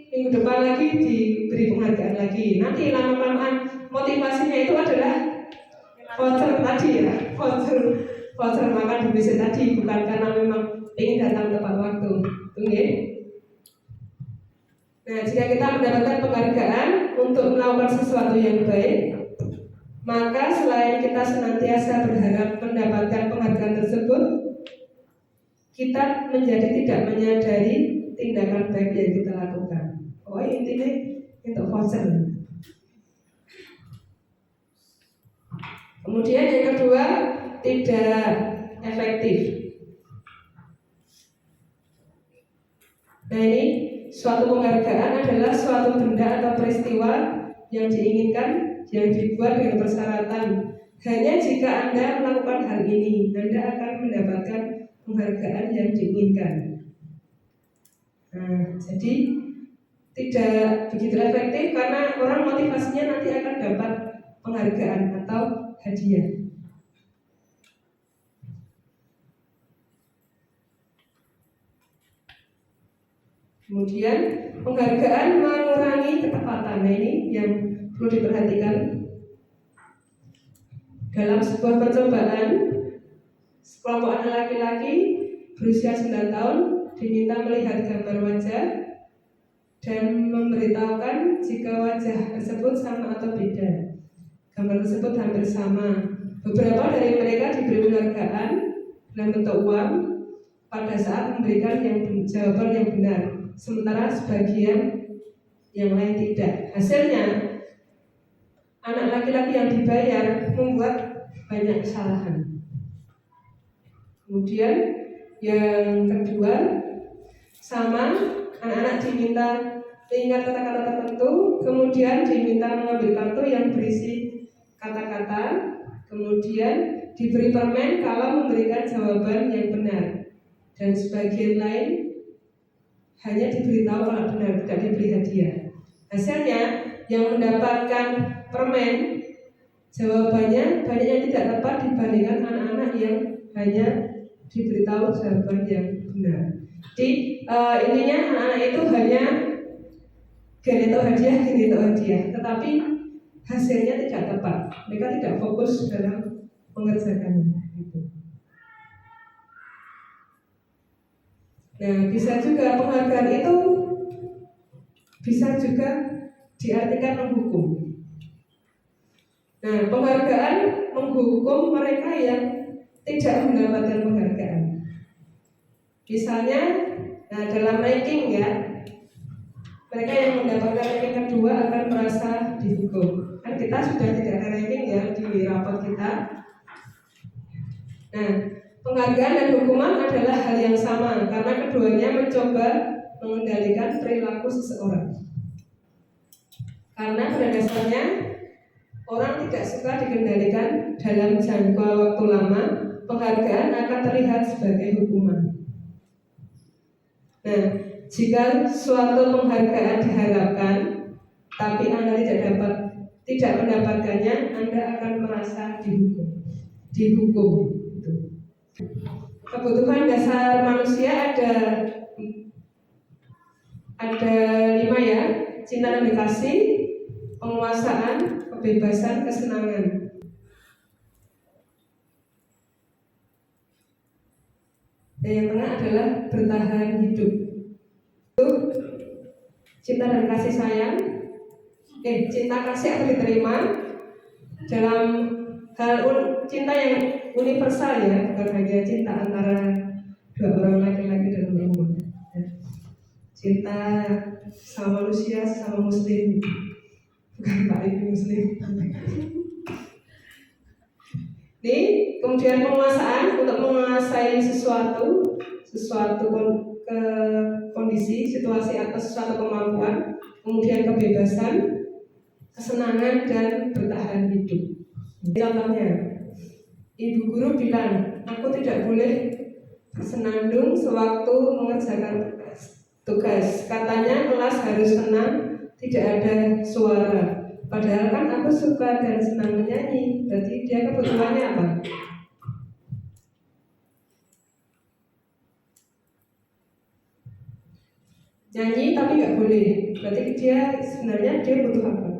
S1: minggu depan lagi diberi penghargaan lagi. Nanti lama-lamaan motivasinya itu adalah voucher tadi ya, voucher makan di BC tadi, bukan karena memang ingin datang tepat waktu. Tunggu. Nah, jika kita mendapatkan penghargaan untuk melakukan sesuatu yang baik, maka selain kita senantiasa berharap mendapatkan penghargaan tersebut, kita menjadi tidak menyadari tindakan baik yang kita lakukan. Oh, intinya untuk voucher. Kemudian yang kedua, tidak efektif. Nah, ini suatu penghargaan adalah suatu benda atau peristiwa yang diinginkan, yang dibuat dengan persyaratan. Hanya jika Anda melakukan hal ini, Anda akan mendapatkan penghargaan yang diinginkan. Nah, jadi tidak begitu efektif karena orang motivasinya nanti akan dapat penghargaan atau hadiah. Kemudian penghargaan mengurangi ketepatan. Nah, ini yang perlu diperhatikan. Dalam sebuah percobaan, sekelompok anak laki-laki berusia 9 tahun diminta melihat gambar wajah dan memberitahukan jika wajah tersebut sama atau beda. Gambar tersebut hampir sama. Beberapa dari mereka diberi penghargaan dalam bentuk uang pada saat memberikan jawaban yang benar, sementara sebagian yang lain tidak. Hasilnya, anak laki-laki yang dibayar membuat banyak kesalahan. Kemudian yang kedua, sama, anak-anak diminta mengingat kata-kata tertentu, kemudian diminta mengambil kartu yang berisi kata-kata, kemudian diberi permen kalau memberikan jawaban yang benar, dan sebagian lain hanya diberitahu kalau benar, tidak diberi hadiah. Hasilnya, yang mendapatkan permen jawabannya banyak yang tidak tepat dibandingkan anak-anak yang hanya diberitahu jawaban yang benar. Jadi intinya anak-anak itu hanya geneto hadiah, tetapi hasilnya tidak tepat. Mereka tidak fokus dalam mengerjakannya. Nah, bisa juga penghargaan itu bisa juga diartikan menghukum. Nah, penghargaan menghukum mereka yang tidak mendapatkan penghargaan. Misalnya, nah dalam ranking ya, mereka yang mendapatkan ranking kedua akan merasa dihukum. Kan kita sudah tidak ada ranking ya di rapot kita. Nah, penghargaan dan hukuman adalah hal yang sama karena keduanya mencoba mengendalikan perilaku seseorang. Karena pada dasarnya orang tidak suka dikendalikan dalam jangka waktu lama, penghargaan akan terlihat sebagai hukuman. Nah, jika suatu penghargaan diharapkan, tapi Anda tidak mendapatkannya, Anda akan merasa dihukum. Kebutuhan dasar manusia ada 5 ya: cinta dan kasih, penguasaan, kebebasan, kesenangan. Dan yang tengah adalah bertahan hidup. Itu cinta dan kasih sayang. Cinta kasih akan diterima dalam hal cinta yang universal ya, bukan hanya cinta antara dua orang laki-laki dan perempuan. Cinta sama manusia, sama muslim, bukan Pak Ibu muslim. Ini kemudian penguasaan untuk menguasai sesuatu kondisi, situasi atau sesuatu kemampuan. Kemudian kebebasan, kesenangan dan bertahan hidup. Contohnya, ibu guru bilang, aku tidak boleh bersenandung sewaktu mengerjakan tugas. Katanya kelas harus tenang, tidak ada suara. Padahal kan aku suka dan senang menyanyi. Berarti dia kebutuhannya apa? Nyanyi tapi nggak boleh. Berarti dia sebenarnya dia butuh apa?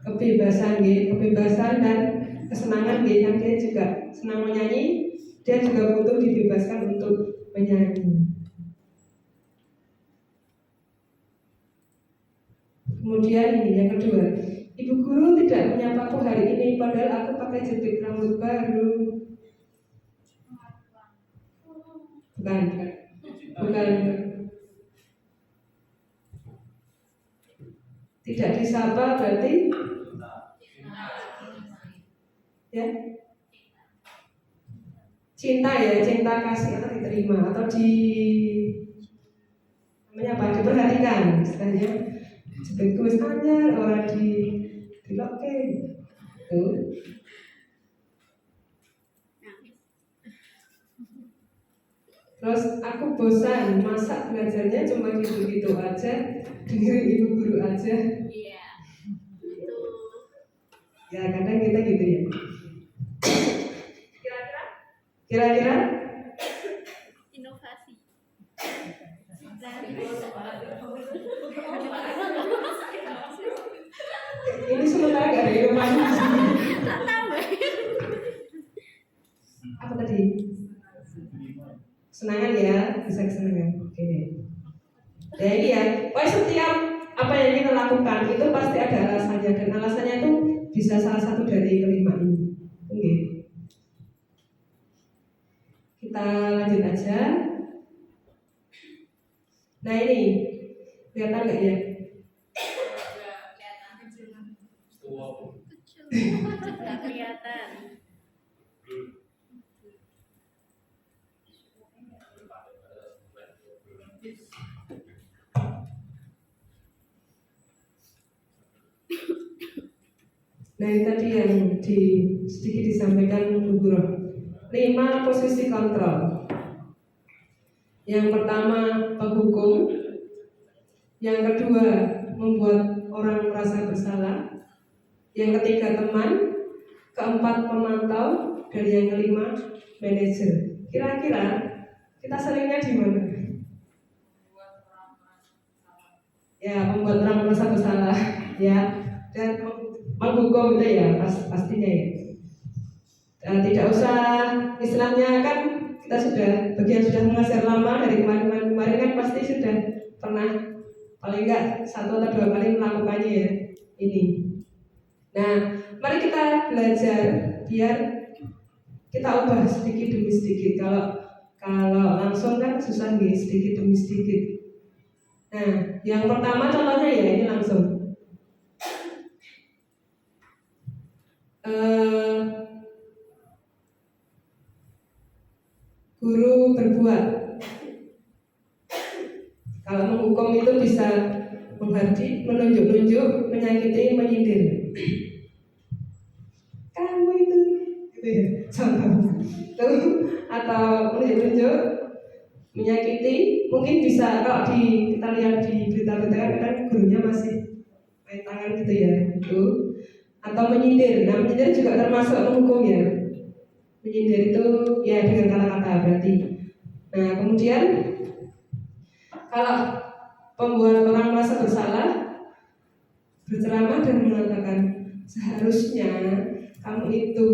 S1: Kebebasan dan kesenangan. Yang dia juga senang menyanyi, dia juga butuh dibebaskan untuk menyanyi. Kemudian ini yang kedua, ibu guru tidak menyapaku hari ini padahal aku pakai jepit rambut baru. Bukan. Tidak disapa berarti ya cinta ya, cinta kasih atau diterima atau namanya apa, diperhatikan istilahnya. Jepitku wis anyar ora dilokke tuh. Terus aku bosan, masa belajarnya cuma gitu-gitu aja, dengerin ibu guru aja.
S2: Iya, itu.
S1: Ya kadang kita gitu ya. Kira-kira
S2: Inovasi.
S1: Ini sementara nggak ada inovasi di sini. Apa tadi? Kesenangan ya, bisa kesenangan. Oke. Ya ini ya, setiap apa yang kita lakukan itu pasti ada alasannya, dan alasannya itu bisa salah satu dari kelima ini. Oke. Kita lanjut aja. Nah ini, kelihatan nggak ya?
S2: Nggak kelihatan.
S1: Nah ini tadi yang sedikit disampaikan Bu Guru. 5 posisi kontrol. Yang pertama penghukum, yang kedua membuat orang merasa bersalah, yang ketiga teman, keempat pemantau, dan yang kelima manajer. Kira-kira kita seringnya di mana? Ya, membuat orang merasa bersalah, ya, dan menghukum itu ya pastinya ya. Tidak usah istilahnya kan kita sudah bagian sudah mengajar lama dari kemarin kan pasti sudah pernah paling enggak 1 atau 2 kali melakukannya ya ini. Nah, mari kita belajar biar kita ubah sedikit demi sedikit. Kalau langsung kan susah nih, sedikit demi sedikit. Nah, yang pertama contohnya ya ini langsung. Guru berbuat. Kalau menghukum itu bisa menghardik, menunjuk-nunjuk, menyakiti, menyindir. Kamu itu, gitu ya, contoh. Atau menunjuk-nunjuk, menyakiti. Mungkin bisa kalau kita lihat di berita-berita kan gurunya masih main tangan gitu ya, itu. Atau menyindir. Nah, menyindir juga termasuk menghukum ya. Menyindir itu ya dengan kata-kata berarti. Nah kemudian kalau pembuat orang merasa bersalah, berceramah dan mengatakan seharusnya kamu itu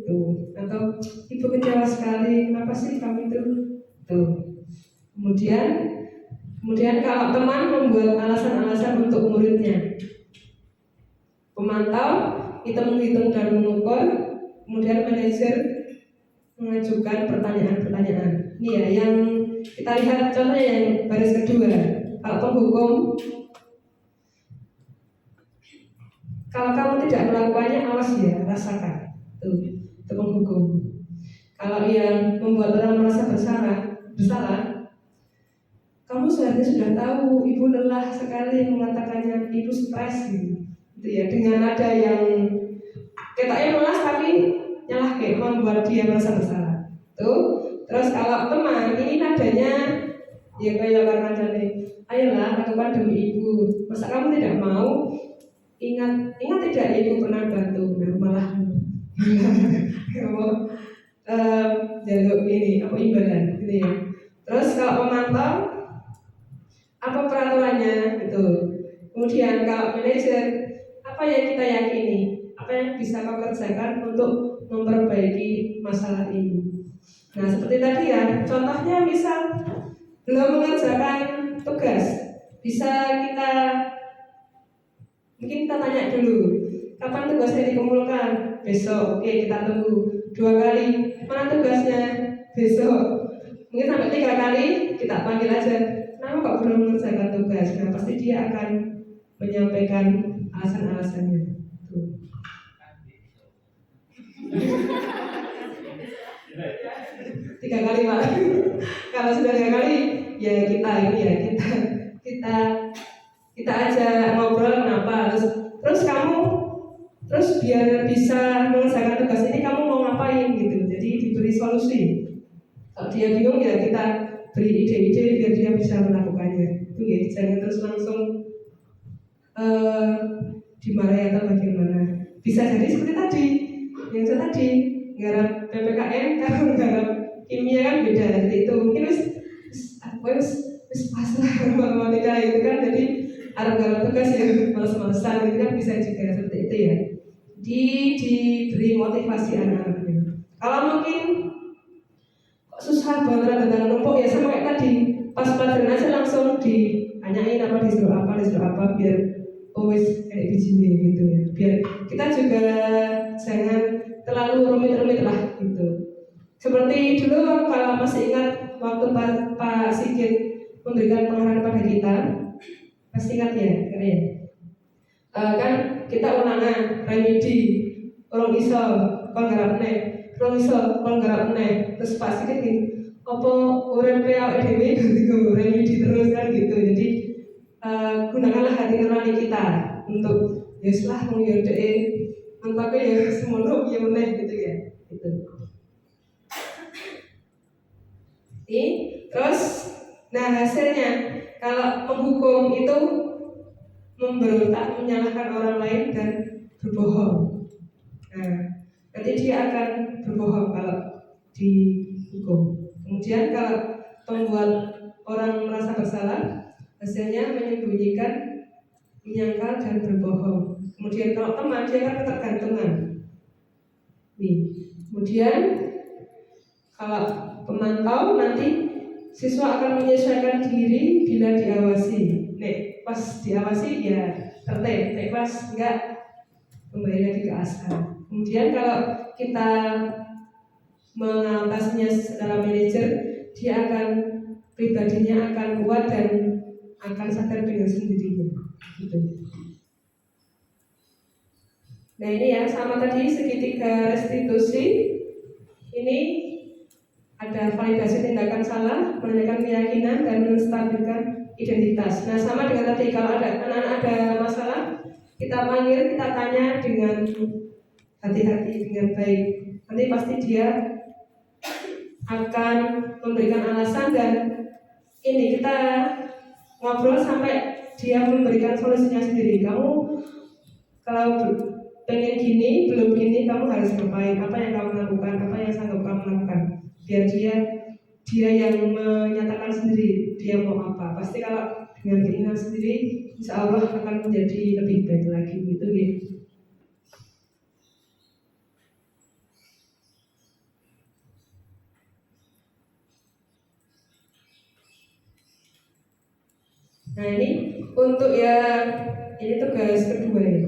S1: tuh, atau ibu kecewa sekali, kenapa sih kamu itu tuh. Kemudian kalau teman membuat alasan-alasan untuk muridnya, pemantau itu menghitung dan mengukur, kemudian manajer mengajukan pertanyaan-pertanyaan. Ini ya yang kita lihat contohnya yang baris kedua. Kalau penghukum, kalau kamu tidak melakukannya awas ya, rasakan. Itu penghukum. Kalau yang membuat orang merasa bersalah, kamu seharusnya sudah tahu ibu lelah sekali mengatakannya, ibu stres gitu. Itu ya dengan nada yang ketoknya melas tapi nyalah kayak membuat dia merasa bersalah. Tuh. Terus kalau teman ini nadanya ya kayak karena jadi, ayolah lakukan demi ibu. Masa kamu tidak mau? Ingat tidak ibu pernah bantu, malah kamu jaluk ini apa imbalan gitu ya. Terus kalau pemantau apa peraturannya gitu. Kemudian kalau manajer apa yang kita yakini, apa yang bisa kau kerjakan untuk memperbaiki masalah ini. Nah seperti tadi ya, contohnya misal belum mengerjakan tugas, bisa mungkin kita tanya dulu, kapan tugasnya dikumpulkan? Besok, oke kita tunggu 2 kali, mana tugasnya? Besok, mungkin sampai 3 kali kita panggil aja, kenapa kok belum mengerjakan tugas? Nah pasti dia akan menyampaikan alasan-alasannya. Tuh. 3 kali Pak. Kalau sudah 3 kali ya kita aja ngobrol kenapa terus kamu biar bisa mengerjakan tugas ini kamu mau ngapain gitu. Jadi diberi solusi. Kalau dia bingung ya kita beri ide-ide biar dia bisa melakukannya. Itu ya jangan terus langsung dimarahi atau bagaimana. Bisa jadi seperti tadi yang saya tadi nggarap PPKN kalau nggarap kimia kan beda. Jadi itu mungkin wis pasrah matematika itu kan, jadi arep garap tugas ya males-malesan gitu kan bisa juga seperti itu ya. Diberi motivasi anak-anaknya. Kalau mungkin kok susah banget tentang numpuk ya sama kayak tadi, pas pelajaran aja langsung ditanyain apa disuruh apa biar always kayak bijinya gitu ya. Biar kita juga jangan terlalu rumit-rumit lah gitu. Seperti dulu kalau masih ingat waktu Pak Sigit memberikan pengarahan pada kita, pasti ingat ya, kayaknya. Kan kita ulangan remedi, orang iso, penggarap nih, terus Pak Sigit nih, apa urip awake dhewe gitu, remedi terus kan gitu. Jadi gunakanlah hati nurani kita untuk yeslah mengyodei mentake ya semono ya meneh gitu ya. Gitu. Terus, nah hasilnya kalau menghukum itu memberontak, menyalahkan orang lain dan berbohong. Nah, nanti dia akan berbohong kalau dihukum. Kemudian kalau membuat orang merasa bersalah, hasilnya menyembunyikan, menyangkal dan berbohong. Kemudian kalau teman dia akan ketergantungan. Nih, kemudian kalau pemantau nanti siswa akan menyesuaikan diri bila diawasi. Nek pas diawasi ya tertib, nek pas enggak kembali lagi ke asal. Kemudian kalau kita mengatasinya secara manajer, dia akan pribadinya akan kuat dan akan sadar dengan sendirinya. Gitu. Nah ini ya sama tadi segitiga restitusi ini. Ada validasi tindakan salah, menanyakan keyakinan, dan menstabilkan identitas. Nah sama dengan tadi, kalau ada anak-anak ada masalah, kita panggil, kita tanya dengan hati-hati, dengan baik. Nanti pasti dia akan memberikan alasan dan ini kita ngobrol sampai dia memberikan solusinya sendiri. Kamu kalau pengen gini, belum gini, kamu harus ngapain? Apa yang kamu lakukan? Apa yang sanggup kamu lakukan? Biar dia yang menyatakan sendiri dia mau apa. Pasti kalau dengan keinginan sendiri, insya Allah akan menjadi lebih baik lagi gitu ya. Nah ini untuk yang ini tugas kedua ya.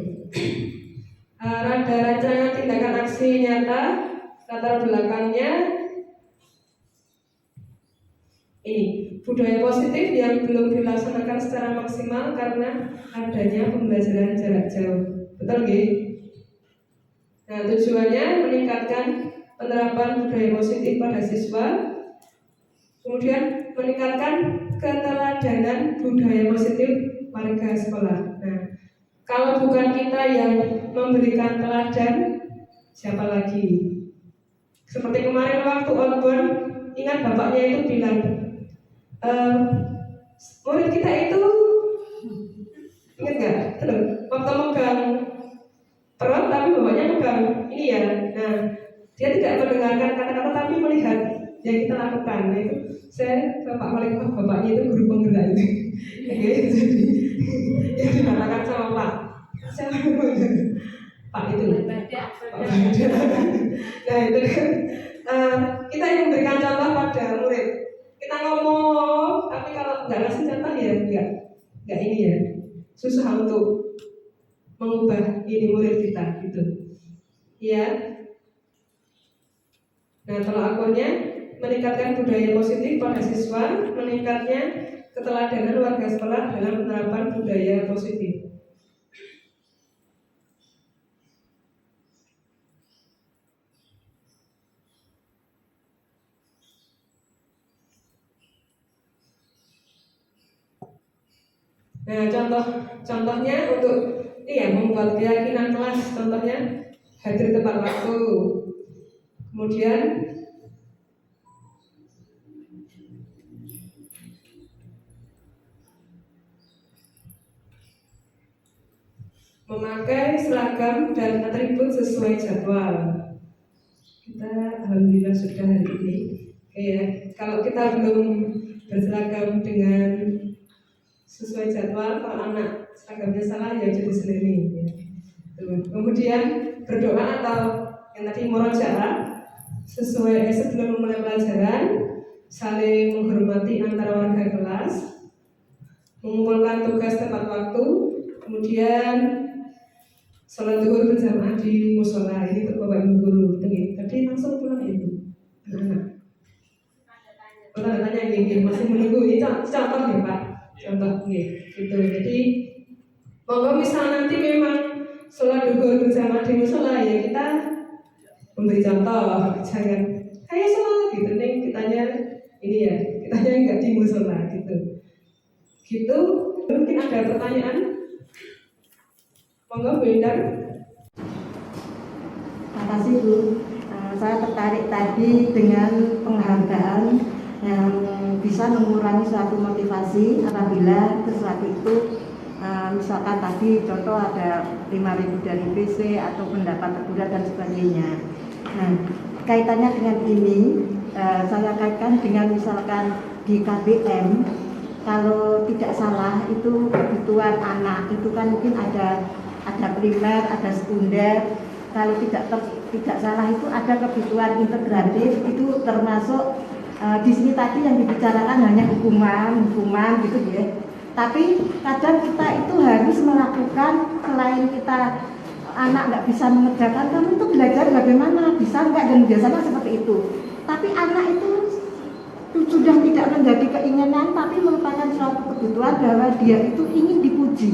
S1: Ada rancangan tindakan aksi nyata, latar belakangnya. Ini budaya positif yang belum dilaksanakan secara maksimal karena adanya pembelajaran jarak jauh. Betul nggih? Nah, tujuannya meningkatkan penerapan budaya positif pada siswa, kemudian meningkatkan keteladanan budaya positif warga sekolah. Nah, kalau bukan kita yang memberikan teladan, siapa lagi? Seperti kemarin waktu outbound, ingat bapaknya itu bilang, murid kita itu ingat nggak? Terus waktu megang perut tapi bapaknya megang ini ya. Nah dia tidak mendengarkan kata-kata tapi melihat yang kita lakukan. Nah itu saya bapak paling bapaknya itu guru penggerak itu. Jadi yang dikatakan sama Pak siapa Pak itu Pak. Nah itu kan kita yang memberikan contoh pada murid. Kita ngomong, tapi kalau nggak ngasih contoh ya nggak ini ya, susah untuk mengubah ini murid kita gitu. Ya. Nah, tolak ukurnya meningkatkan budaya positif pada siswa, meningkatnya keteladanan warga sekolah dalam penerapan budaya positif. Nah, contohnya untuk membuat keyakinan kelas, contohnya hadir tepat waktu. Kemudian memakai seragam dan atribut sesuai jadwal. Kita alhamdulillah sudah hari ini. Oke ya, kalau kita belum berseragam dengan sesuai jadwal, kalau anak seragamnya salah ya jadi sendiri. Ya. Kemudian berdoa atau yang tadi murojaah sesuai sebelum memulai pelajaran, saling menghormati antara warga kelas, mengumpulkan tugas tepat waktu, kemudian sholat zuhur berjamaah di musola. Ini untuk bapak ibu guru. Tadi langsung pulang itu anak-anak. Kalau tanya gini, masih menunggu ini contoh ya Pak, contoh gitu. Jadi monggo misal nanti memang sholat zuhur berjamaah di musola ya kita memberi contoh, jangan kayak sholat gitu nih kitanya ini ya, kitanya nggak di musola gitu. Gitu, mungkin ada pertanyaan? Monggo Bu Indah.
S7: Terima kasih Bu. Saya tertarik tadi dengan penghargaan yang bisa mengurangi suatu motivasi apabila sesuatu itu misalkan tadi contoh ada 5.000 dari PC atau pendapat terkuda dan sebagainya. Nah, kaitannya dengan ini saya kaitkan dengan misalkan di KBM, kalau tidak salah itu kebutuhan anak itu kan mungkin ada primer, ada sekunder. Kalau tidak salah itu ada kebutuhan integratif, itu termasuk di sini tadi yang dibicarakan hanya hukuman gitu ya. Tapi kadang kita itu harus melakukan, selain kita anak nggak bisa mengerjakan, kamu itu belajar bagaimana, bisa nggak, dan biasanya seperti itu. Tapi anak itu sudah tidak menjadi keinginan, tapi merupakan suatu kebutuhan bahwa dia itu ingin dipuji.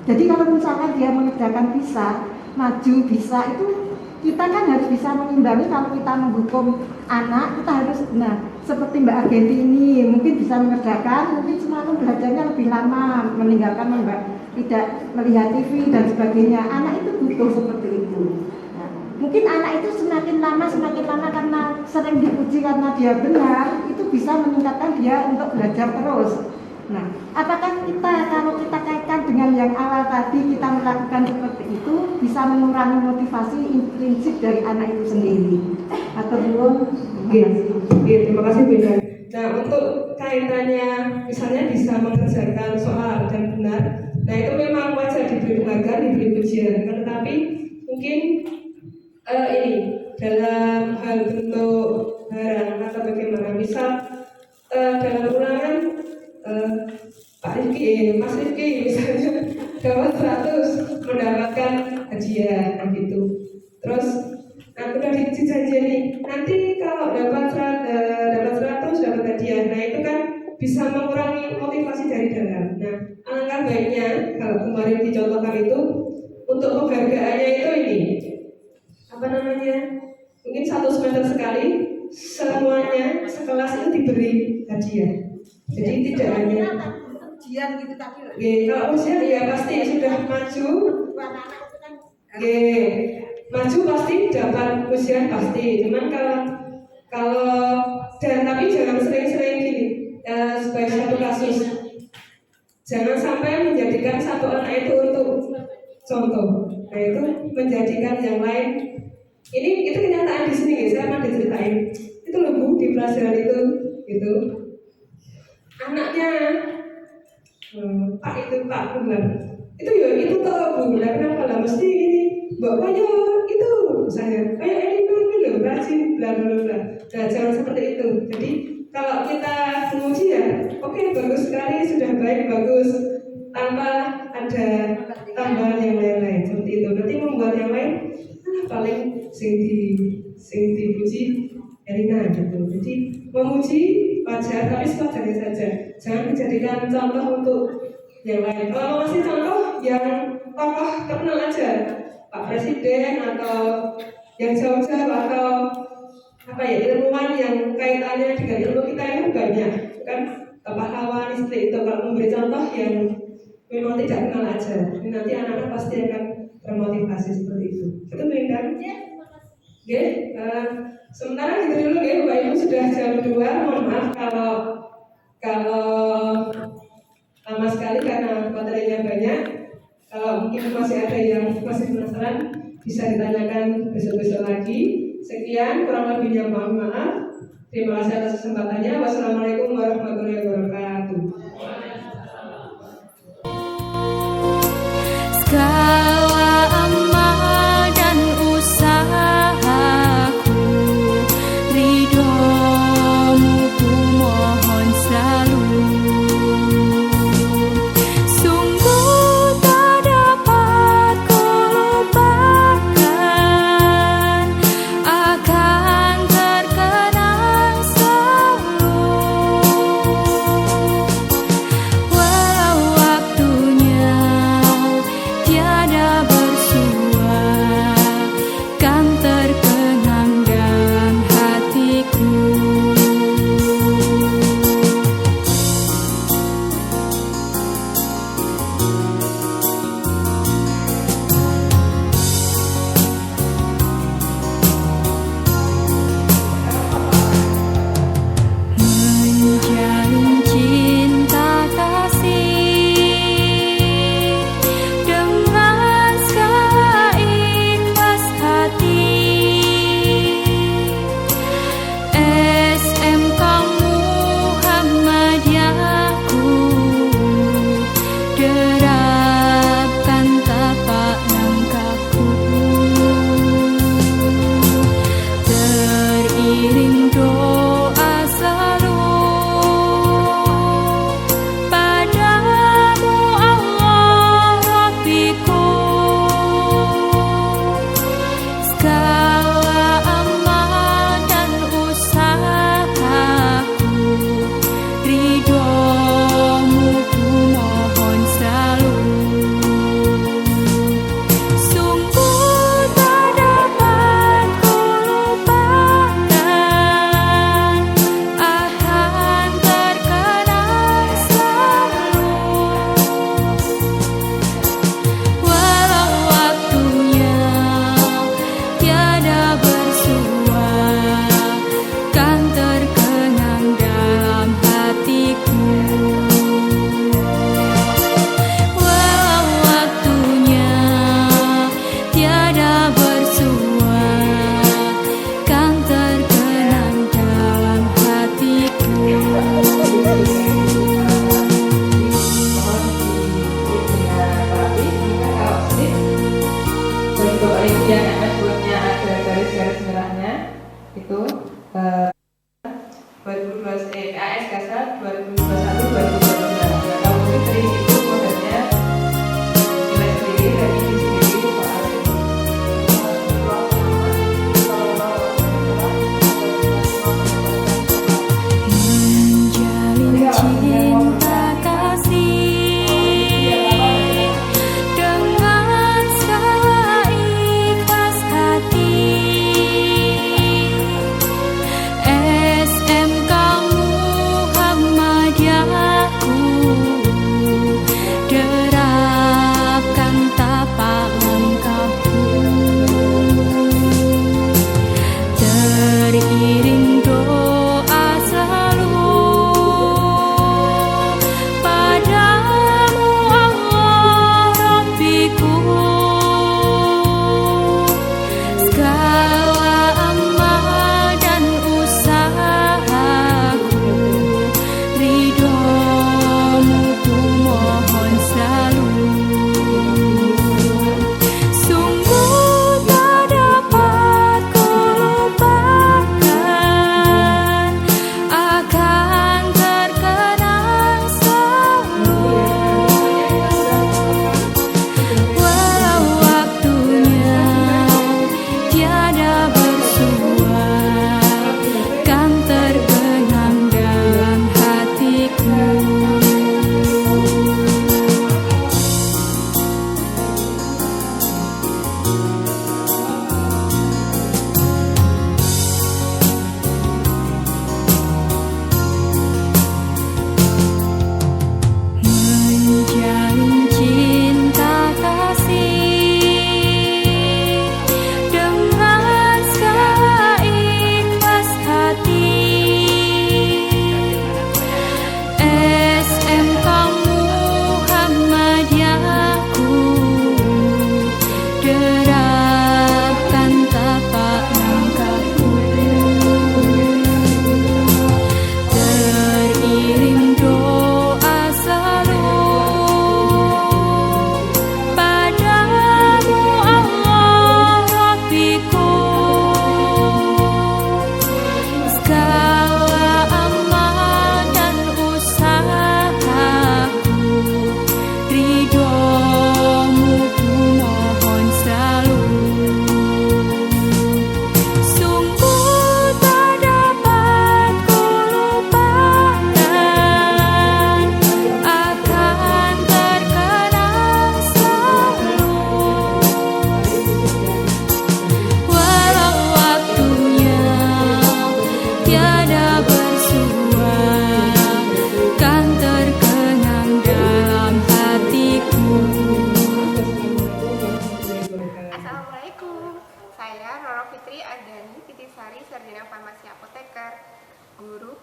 S7: Jadi kalau misalkan dia mengerjakan bisa, maju bisa, itu kita kan harus bisa mengimbangi. Kalau kita menghukum anak, kita harus, nah seperti Mbak Agenti ini mungkin bisa mengerjakan, mungkin semalam belajarnya lebih lama, meninggalkan tidak melihat TV dan sebagainya. Anak itu butuh seperti itu. Nah, mungkin anak itu semakin lama karena sering dipuji karena dia benar, itu bisa meningkatkan dia untuk belajar terus. Nah, apakah kalau kita kaitkan dengan yang awal tadi, kita melakukan seperti itu bisa mengurangi motivasi intrinsik dari anak itu sendiri? Atau belum?
S1: Terima kasih Bu Indah. Nah, untuk kaitannya misalnya bisa mengerjakan soal dan benar, nah itu memang wajar diberi penghargaan, diberi pujian. Tetapi mungkin ini dalam hal bentuk barang atau bagaimana, misal dalam ulangan Pak Rifki, Mas Rifki misalnya dapat 100 mendapatkan hadiah gitu. Terus udah dijanjeni nanti kalau dapat 100 dapat hadiah. Nah itu kan bisa mengurangi motivasi dari dalam. Nah alangkah baiknya kalau kemarin dicontohkan itu untuk penghargaannya itu ini apa namanya, mungkin 1 semester sekali semuanya sekelas itu diberi hadiah. Jadi tidak hanya
S7: ujian gitu tadi.
S1: Kalau ujian ya pasti sudah maju. Maju pasti dapat ujian pasti. Cuman tapi jangan sering-sering gini. Sebagai satu kasus, jangan sampai menjadikan satu anak itu untuk contoh. Nah itu menjadikan yang lain. Itu kenyataan di sini, saya pernah diceritain. Itu loh Bu, di pelajaran itu gitu. Anaknya Pak Bulan itu toh Bu, kenapa lah mesti ini bapaknya itu misalnya kayak ini loh rajin bla bla bla. Nah jangan seperti itu. Jadi kalau kita menguji ya oke, bagus sekali, sudah baik, bagus, tanpa ada tambahan yang lain-lain seperti itu. Nanti membuat yang lain paling sing dipuji Elina gitu. Jadi memuji wajar, tapi sewajarnya saja. Jangan dijadikan contoh untuk yang lain. Kalau masih contoh yang tokoh terkenal aja, Pak Presiden atau yang jauh-jauh atau ilmuwan yang kaitannya dengan ilmu kita itu banyak, kan pahlawan istri itu. Kalau memberi contoh yang memang tidak kenal aja, nanti anak-anak pasti akan termotivasi seperti itu. Itu beda. Sementara gitu dulu ya Bapak Ibu, sudah jam 2. Mohon maaf kalau lama sekali karena materinya banyak. Kalau mungkin masih ada yang masih penasaran, bisa ditanyakan besok-besok lagi. Sekian, kurang lebihnya mohon maaf. Terima kasih atas kesempatannya. Wassalamualaikum warahmatullahi wabarakatuh.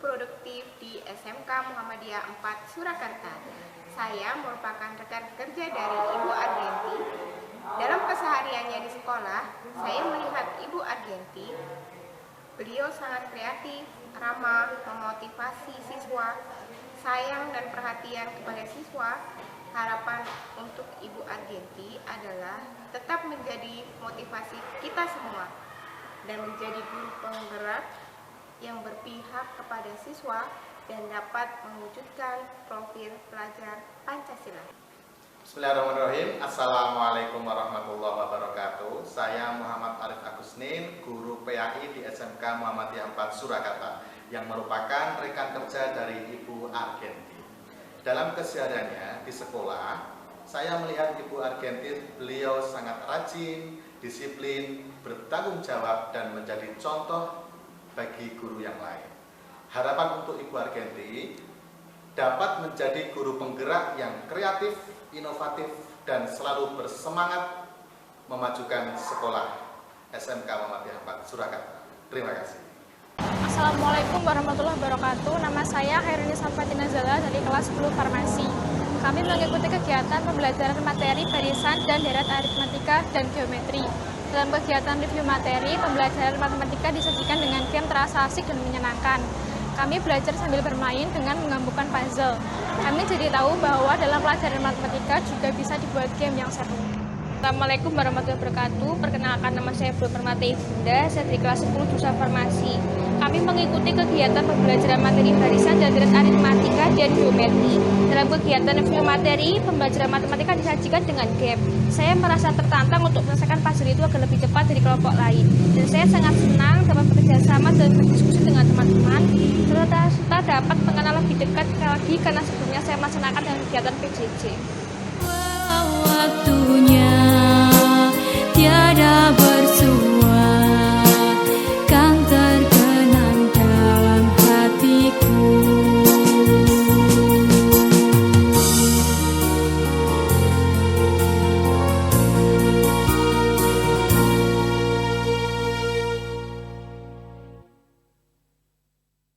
S8: produktif di SMK Muhammadiyah 4 Surakarta. Saya merupakan rekan kerja dari Ibu Argenti. Dalam kesehariannya di sekolah, saya melihat Ibu Argenti. Beliau sangat kreatif, ramah, memotivasi siswa, sayang dan perhatian kepada siswa. Harapan untuk Ibu Argenti adalah tetap menjadi motivasi kita semua dan menjadi guru penggerak yang berpihak kepada siswa dan dapat mewujudkan profil pelajar Pancasila.
S9: Bismillahirrahmanirrahim. Assalamualaikum warahmatullahi wabarakatuh. Saya Muhammad Arif Agusnin, guru PAI di SMK Muhammadiyah 4 Surakarta, yang merupakan rekan kerja dari Ibu Argenti. Dalam kesehariannya di sekolah, saya melihat Ibu Argenti, beliau sangat rajin, disiplin, bertanggung jawab, dan menjadi contoh bagi guru yang lain. Harapan untuk Ibu Argenti dapat menjadi guru penggerak yang kreatif, inovatif, dan selalu bersemangat memajukan sekolah SMK Muhammadiyah 4 Surakarta. Terima kasih.
S10: Assalamualaikum warahmatullahi wabarakatuh. Nama saya Khairunisa Fatina Zala dari kelas 10 Farmasi. Kami mengikuti kegiatan pembelajaran materi barisan dan deret aritmatika dan geometri. Dalam kegiatan review materi, pembelajaran matematika disajikan dengan game terasa asik dan menyenangkan. Kami belajar sambil bermain dengan menggabungkan puzzle. Kami jadi tahu bahwa dalam pelajaran matematika juga bisa dibuat game yang seru. Assalamualaikum warahmatullahi wabarakatuh. Perkenalkan, nama saya Bro Permati Bunda, saya dari kelas 10 jurusan Farmasi. Kami mengikuti kegiatan pembelajaran materi barisan dan deret aritmatika dan geometri. Dalam kegiatan review materi, pembelajaran matematika disajikan dengan game. Saya merasa tertantang untuk menyelesaikan puzzle itu agar lebih cepat dari kelompok lain. Dan saya sangat senang dapat bekerja sama dan berdiskusi dengan teman-teman, serta dapat mengenal lebih dekat lagi karena sebelumnya saya melaksanakan dengan kegiatan PJJ.
S11: Waktunya tiada bersuara.